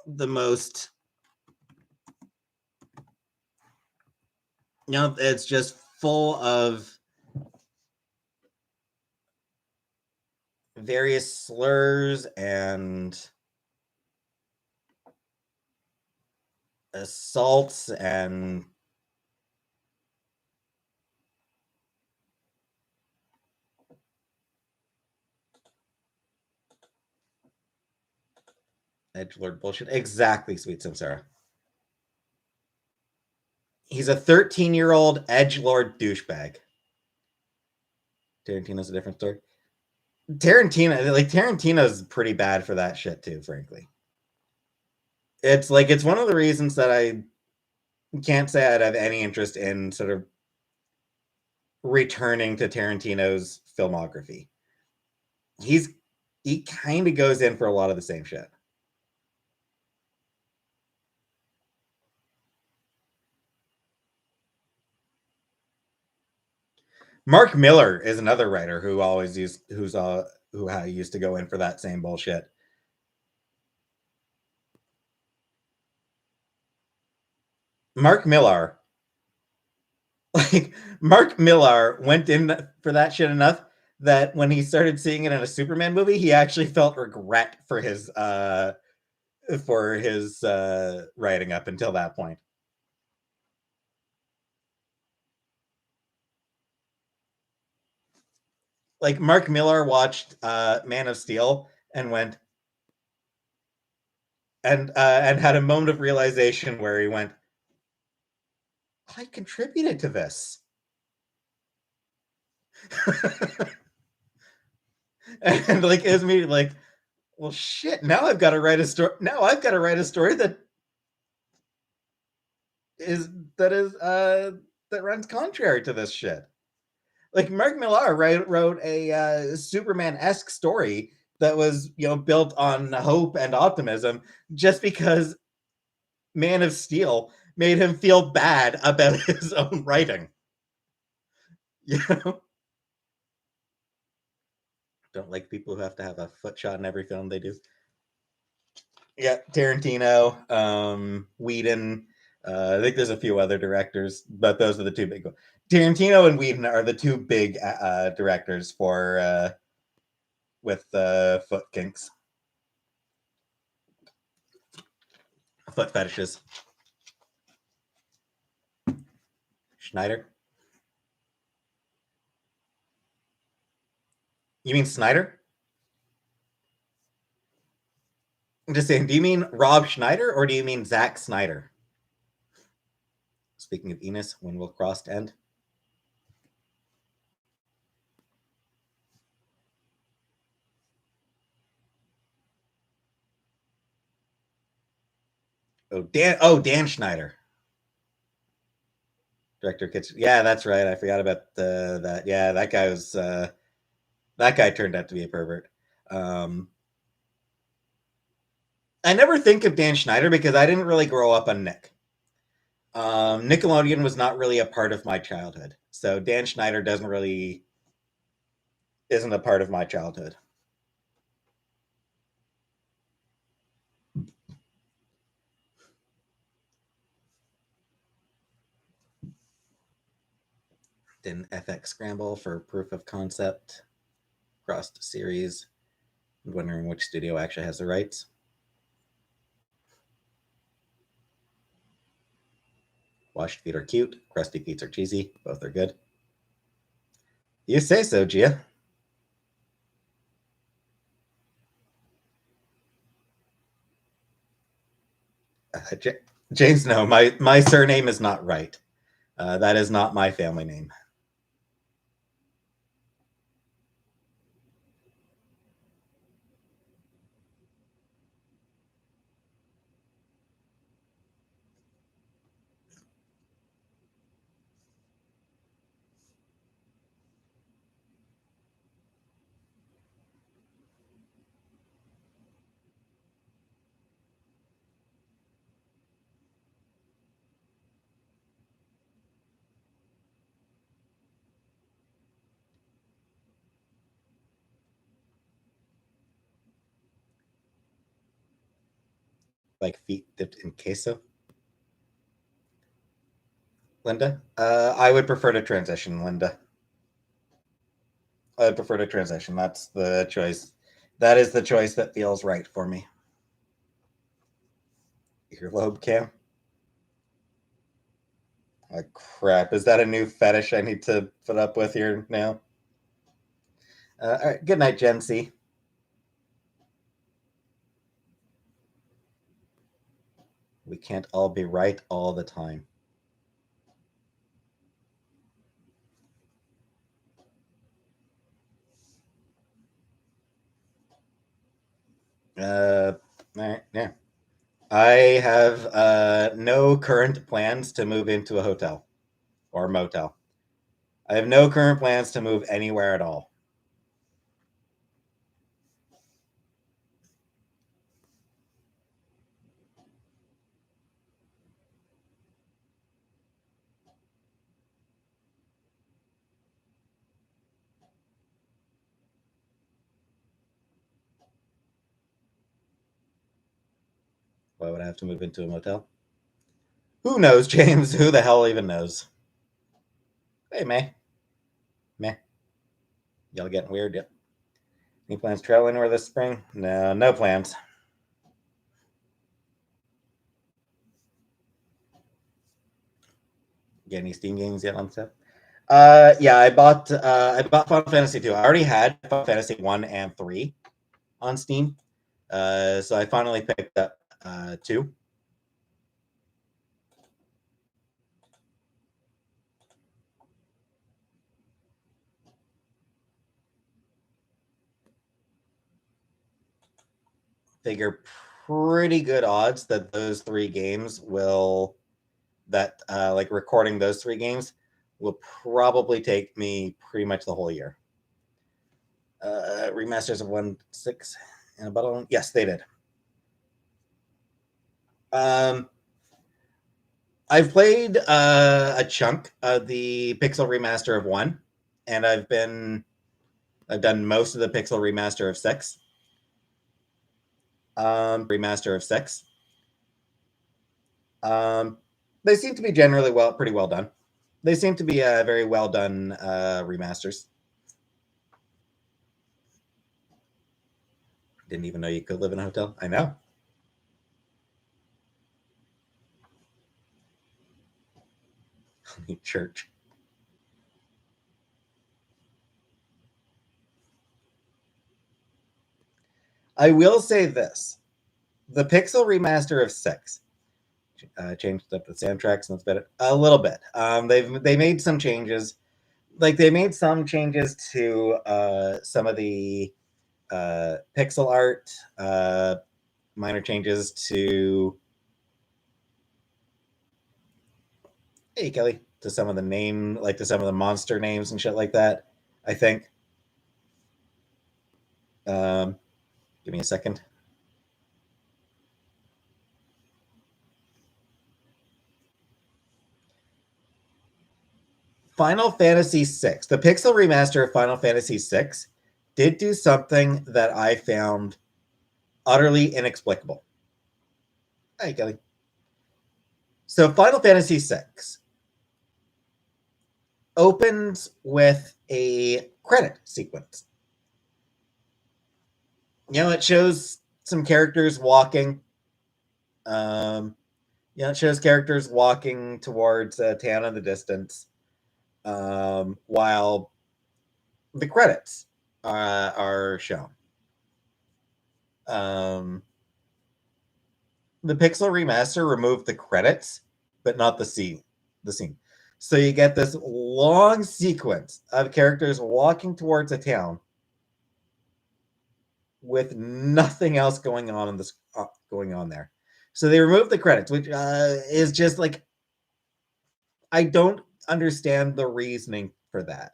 the most, it's just full of various slurs and assaults and edgelord bullshit. Exactly, Sweet Samsara. He's a 13-year-old edgelord douchebag. Tarantino's a different story. Tarantino's pretty bad for that shit too, frankly. It's one of the reasons that I can't say I'd have any interest in sort of returning to Tarantino's filmography. He kind of goes in for a lot of the same shit. Mark Miller is another writer who used to go in for that same bullshit. Mark Millar went in for that shit enough that when he started seeing it in a Superman movie, he actually felt regret for his writing up until that point. Like Mark Millar watched Man of Steel and went and had a moment of realization where he went, I contributed to this. And like it was me like, well shit, now I've got to write a story. Now I've got to write a story that runs contrary to this shit. Like Mark Millar wrote a Superman-esque story that was built on hope and optimism just because Man of Steel made him feel bad about his own writing. You know? Don't like people who have to have a foot shot in every film they do. Yeah, Tarantino, Whedon. I think there's a few other directors, but those are the two big ones. Tarantino and Whedon are the two big directors for with foot kinks, foot fetishes. Schneider? You mean Snyder? I'm just saying, do you mean Rob Schneider or do you mean Zack Snyder? Speaking of Enos, when will Crossed end? Dan Schneider. Director Kitchen. Yeah, that's right. I forgot about that. Yeah, that guy was that guy turned out to be a pervert. Um, I never think of Dan Schneider because I didn't really grow up on Nick. Nickelodeon was not really a part of my childhood, so Dan Schneider doesn't really isn't a part of my childhood. Did FX Scramble for proof of concept, crossed series. I'm wondering which studio actually has the rights. Washed feet are cute, crusty feet are cheesy. Both are good. You say so, Gia. James, no, my surname is not right. That is not my family name. Like feet dipped in queso. Linda, I would prefer to transition. Linda, I would prefer to transition. That's the choice. That is the choice that feels right for me. Earlobe cam. Oh, crap. Is that a new fetish I need to put up with here now? All right. Good night, Gen C. We can't all be right all the time. All right. Yeah. I have no current plans to move into a hotel or motel. I have no current plans to move anywhere at all. Why would I have to move into a motel? Who knows, James? Who the hell even knows? Hey, May. Meh. Y'all getting weird? Yep. Any plans to travel anywhere this spring? No, no plans. Get any Steam games yet on stuff? Yeah, I bought Final Fantasy 2. I already had Final Fantasy 1 and 3 on Steam. So I finally picked up 2. Figure pretty good odds that those 3 games will that like recording those 3 games will probably take me pretty much the whole year. Remasters of 1.6 and a bottle. Yes, they did. Um, I've played a chunk of the Pixel remaster of 1, and I've done most of the Pixel remaster of 6. Remaster of 6. Um, they seem to be generally pretty well done. They seem to be very well done remasters. Didn't even know you could live in a hotel. I know. Church. I will say this: the Pixel remaster of 6 changed up the soundtracks and it's better a little bit. They made some changes. Like they made some changes to some of the pixel art, minor changes to Hey, Kelly. To some of the name, like to some of the monster names and shit like that. I think. Um, Give me a second. Final Fantasy VI, the Pixel remaster of Final Fantasy VI, did do something that I found utterly inexplicable. Hey, Kelly. So Final Fantasy VI opens with a credit sequence. It shows some characters walking. Um, it shows characters walking towards a town in the distance, while the credits are shown. Um, the Pixel remaster removed the credits, but not the scene. The scene. So you get this long sequence of characters walking towards a town with nothing else going on in this going on there. So they removed the credits, which is just like I don't understand the reasoning for that.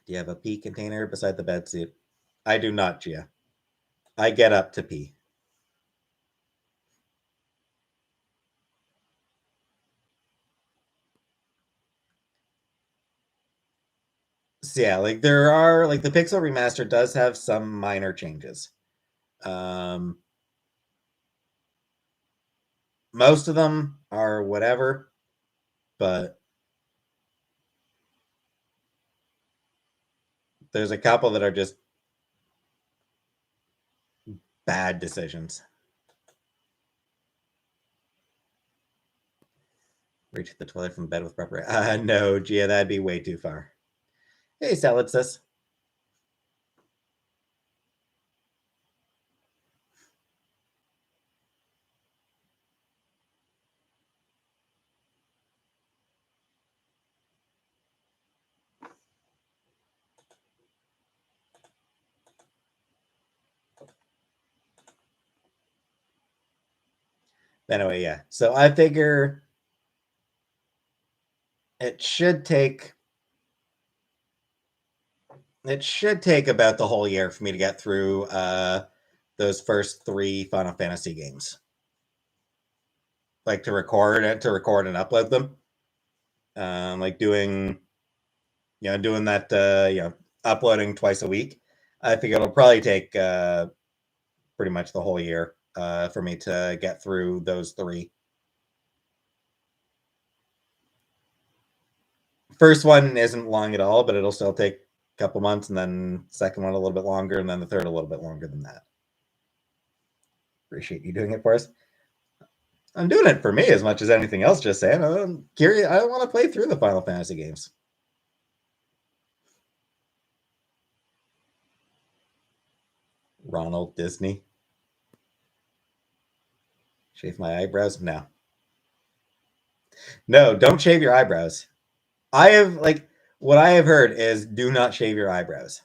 Do you have a pee container beside the bed seat? I do not, Gia. I get up to pee. So yeah, like there are like the Pixel remaster does have some minor changes. Um, Most of them are whatever, but there's a couple that are just bad decisions. Reach the toilet from bed with proper. No, Gia, that'd be way too far. Hey, Salad Sis. Anyway, yeah. So I figure it should take about the whole year for me to get through those first 3 Final Fantasy games. Like to record and upload them. Like doing that uploading twice a week. I think it'll probably take pretty much the whole year for me to get through those 3. First one isn't long at all, but it'll still take a couple months, and then second one a little bit longer, and then the third a little bit longer than that. Appreciate you doing it for us. I'm doing it for me as much as anything else. Just saying, I'm curious. I want to play through the Final Fantasy games. Ronald Disney. Shave my eyebrows? No. No, don't shave your eyebrows. I have like what I have heard is do not shave your eyebrows.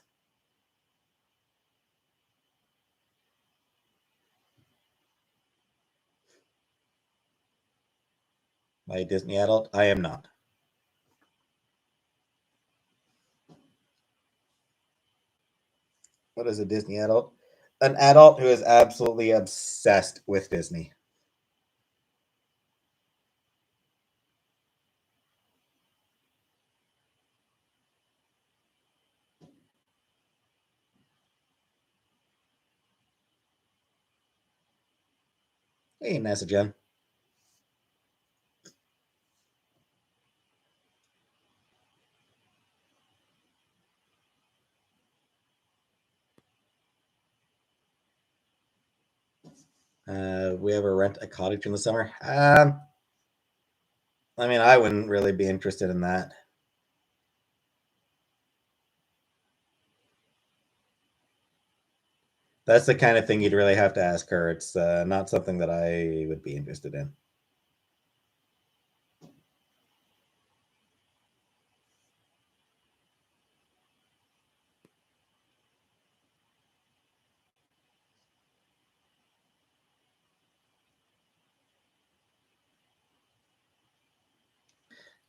Am I a Disney adult? I am not. What is a Disney adult? An adult who is absolutely obsessed with Disney. Hey, NASA Jen. We ever rent a cottage in the summer? I mean, I wouldn't really be interested in that. That's the kind of thing you'd really have to ask her. It's not something that I would be interested in.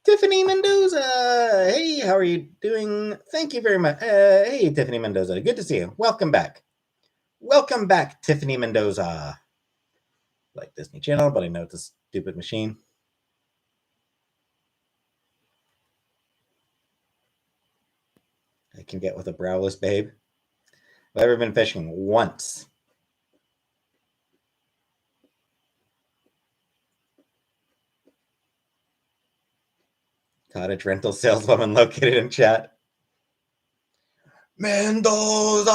Tiffany Mendoza. Hey, how are you doing? Thank you very much. Hey, Tiffany Mendoza. Good to see you. Welcome back. Welcome back, Tiffany Mendoza. Like Disney Channel, but I know it's a stupid machine. I can get with a browless babe. I've ever been fishing once. Cottage rental saleswoman located in chat. Mendoza!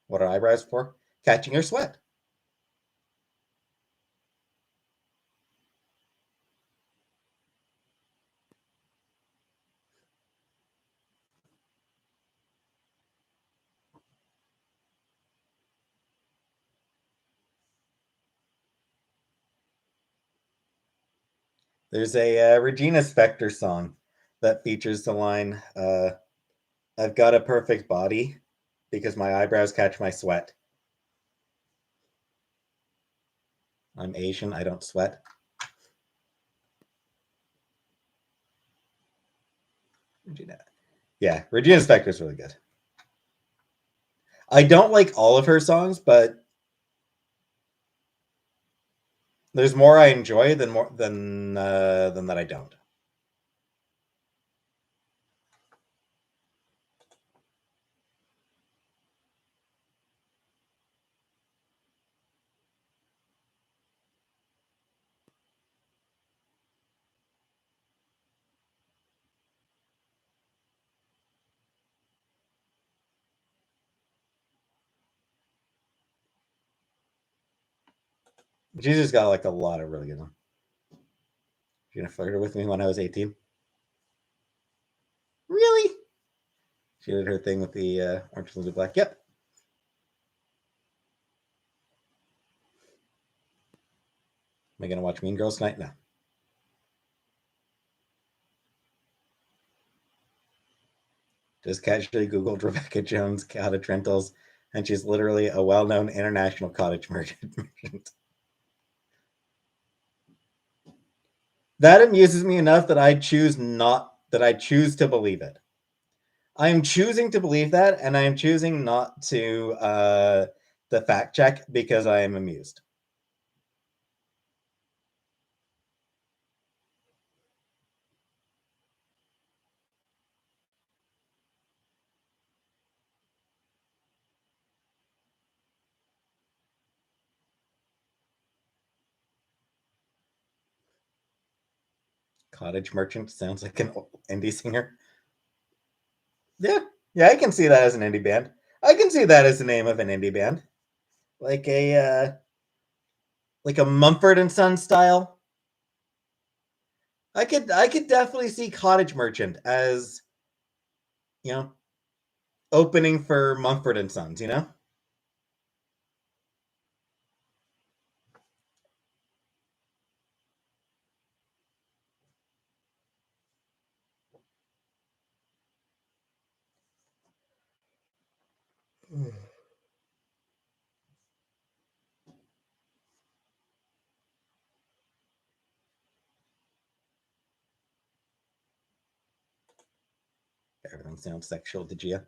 What are eyebrows for? Catching your sweat. There's a Regina Spektor song that features the line, I've got a perfect body because my eyebrows catch my sweat. I'm Asian, I don't sweat. Regina. Yeah, Regina Spektor's really good. I don't like all of her songs, but there's more I enjoy than that I don't. She's just got like a lot of really good ones. She gonna flirt with me when I was 18. Really? She did her thing with the Orange is the New Black. Yep. Am I gonna watch Mean Girls tonight? No. Just casually Googled Rebecca Jones cottage rentals, and she's literally a well-known international cottage merchant. That amuses me enough that I choose to believe it. I am choosing to believe that, and I am choosing not to the fact check because I am amused. Cottage merchant sounds like an indie singer. Yeah, yeah, I can see that as an indie band. I can see that as the name of an indie band, like a Mumford and Son style. I could definitely see Cottage Merchant as, you know, opening for Mumford and Sons. You know, everything sounds sexual to Gia.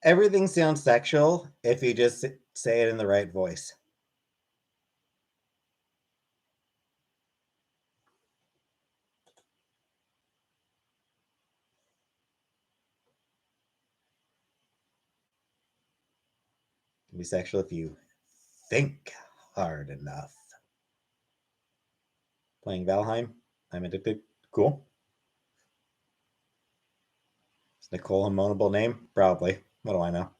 Everything sounds sexual if you just say it in the right voice. It can be sexual if you think hard enough. Playing Valheim. I'm addicted. Cool. Is Nicole a moanable name? Probably. What do I know?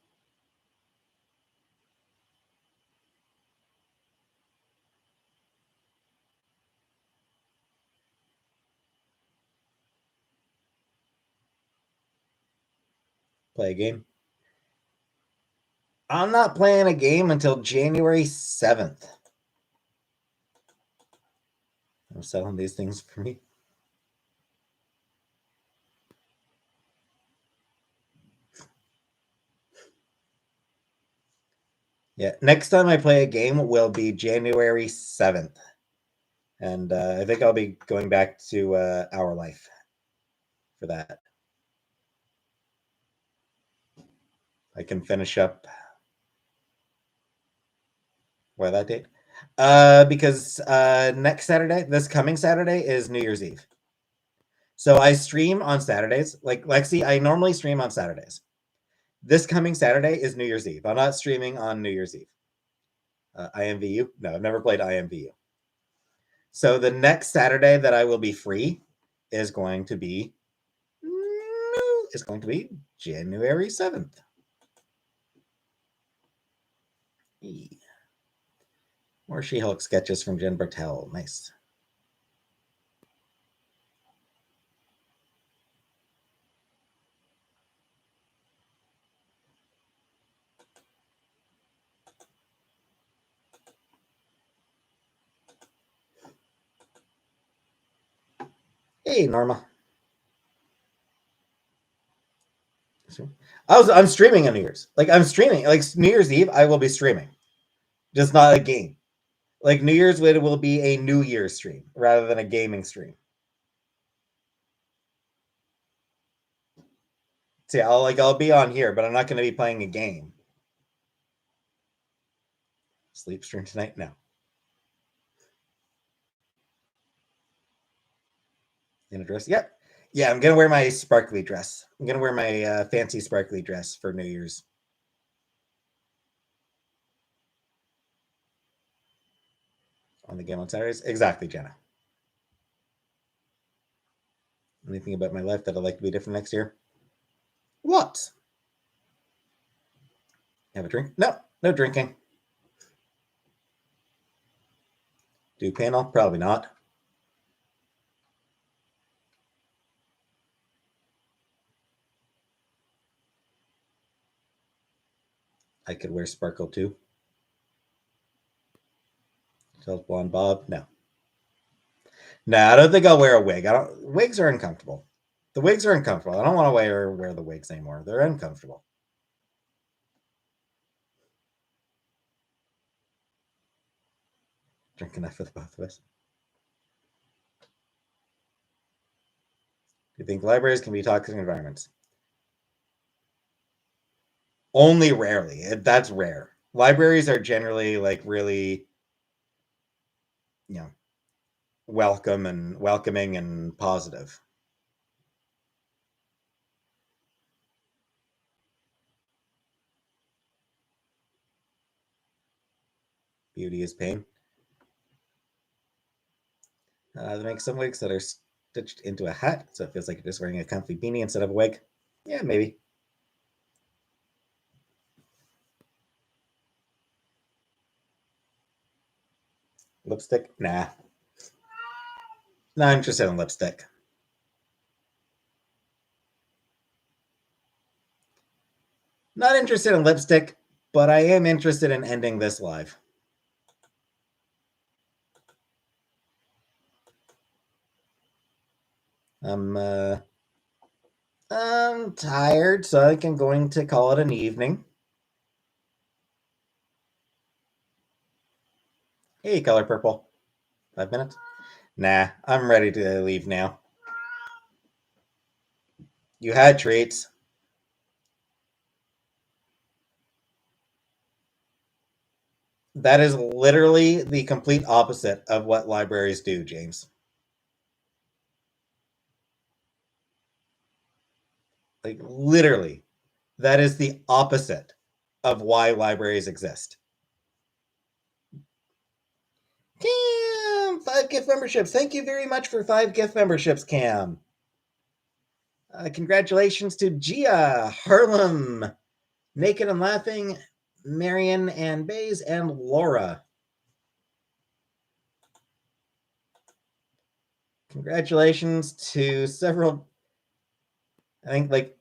Play a game. I'm not playing a game until January 7th. I'm selling these things for me. Yeah, next time I play a game will be January 7th. And I think I'll be going back to Our Life for that. I can finish up why that date? Because next Saturday, this coming Saturday, is New Year's Eve. So I stream on Saturdays. Like Lexi, I normally stream on Saturdays. This coming Saturday is New Year's Eve. I'm not streaming on New Year's Eve. IMVU? No, I've never played IMVU. So the next Saturday that I will be free is going to be January 7th. More She-Hulk sketches from Jen Bartel. Nice. Hey, Norma. I'm streaming on New Year's. Like I'm streaming. Like New Year's Eve, I will be streaming. Just not a game. Like New Year's will be a New Year's stream rather than a gaming stream. See, I'll be on here, but I'm not going to be playing a game. Sleep stream tonight? No. In a dress? Yep. Yeah, I'm gonna wear my sparkly dress. I'm gonna wear my fancy sparkly dress for New Year's. On the game on Saturdays? Exactly, Jenna. Anything about my life that I'd like to be different next year? What? Have a drink? No, no drinking. Do panel? Probably not. I could wear sparkle too. Tells blonde Bob. No. No, I don't think I'll wear a wig. Wigs are uncomfortable. The wigs are uncomfortable. I don't want to wear the wigs anymore. They're uncomfortable. Drink enough for the both of us. Do you think libraries can be toxic environments? Only rarely. That's rare. Libraries are generally like really, welcoming and positive. Beauty is pain. They make some wigs that are stitched into a hat, so it feels like you're just wearing a comfy beanie instead of a wig. Yeah, maybe. Lipstick? Nah. Not interested in lipstick. Not interested in lipstick, but I am interested in ending this live. I'm tired, so I think I'm going to call it an evening. Hey, color purple. 5 minutes? Nah, I'm ready to leave now. You had treats. That is literally the complete opposite of what libraries do, James. Like, literally, that is the opposite of why libraries exist. Cam, 5 gift memberships. Thank you very much for 5 gift memberships, Cam. Congratulations to Gia, Harlem, Naked and Laughing, Marion and Bays, and Laura. Congratulations to several. I think like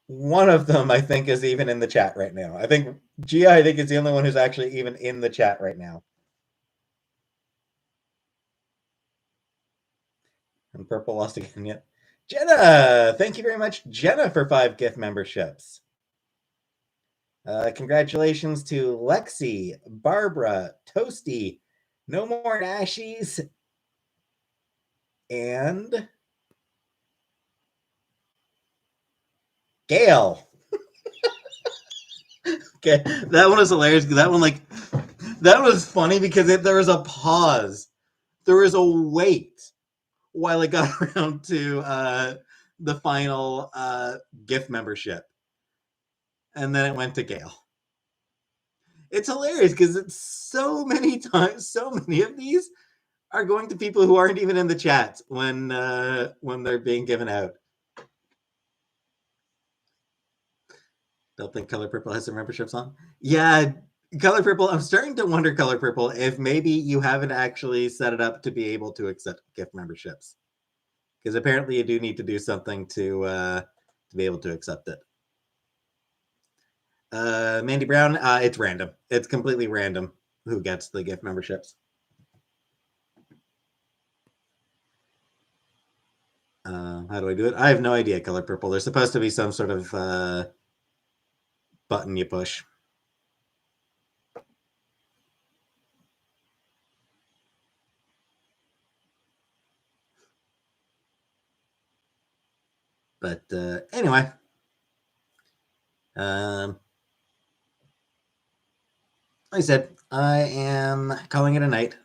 one of them, I think, is even in the chat right now. I think Gia, I think, is the only one who's actually even in the chat right now. And Purple lost again yet. Jenna, thank you very much, Jenna, for 5 gift memberships. Congratulations to Lexi, Barbara, Toasty, No More Nashies, and Gail. Okay, that one was hilarious. That one, that was funny because there was a pause. There was a wait while it got around to the final gift membership, and then it went to Gail. It's hilarious because it's so many times, so many of these are going to people who aren't even in the chat when they're being given out. Don't think Color Purple has some memberships on. Yeah, Color Purple. I'm starting to wonder, Color Purple, if maybe you haven't actually set it up to be able to accept gift memberships, because apparently you do need to do something to be able to accept it. Mandy Brown, it's random. It's completely random who gets the gift memberships. How do I do it? I have no idea, Color Purple. There's supposed to be some sort of button you push. But anyway, like I said, I am calling it a night.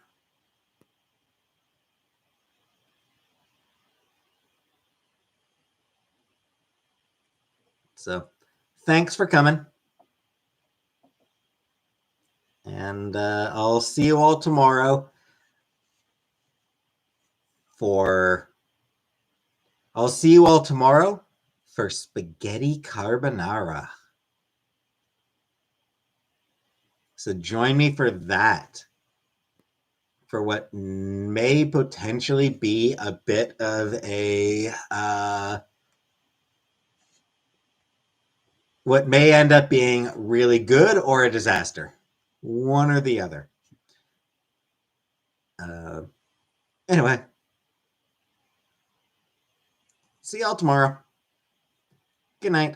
So thanks for coming. And I'll see you all tomorrow for spaghetti carbonara. So join me for that, for what may potentially be a bit of a what may end up being really good or a disaster, one or the other. Anyway, see y'all tomorrow. Good night.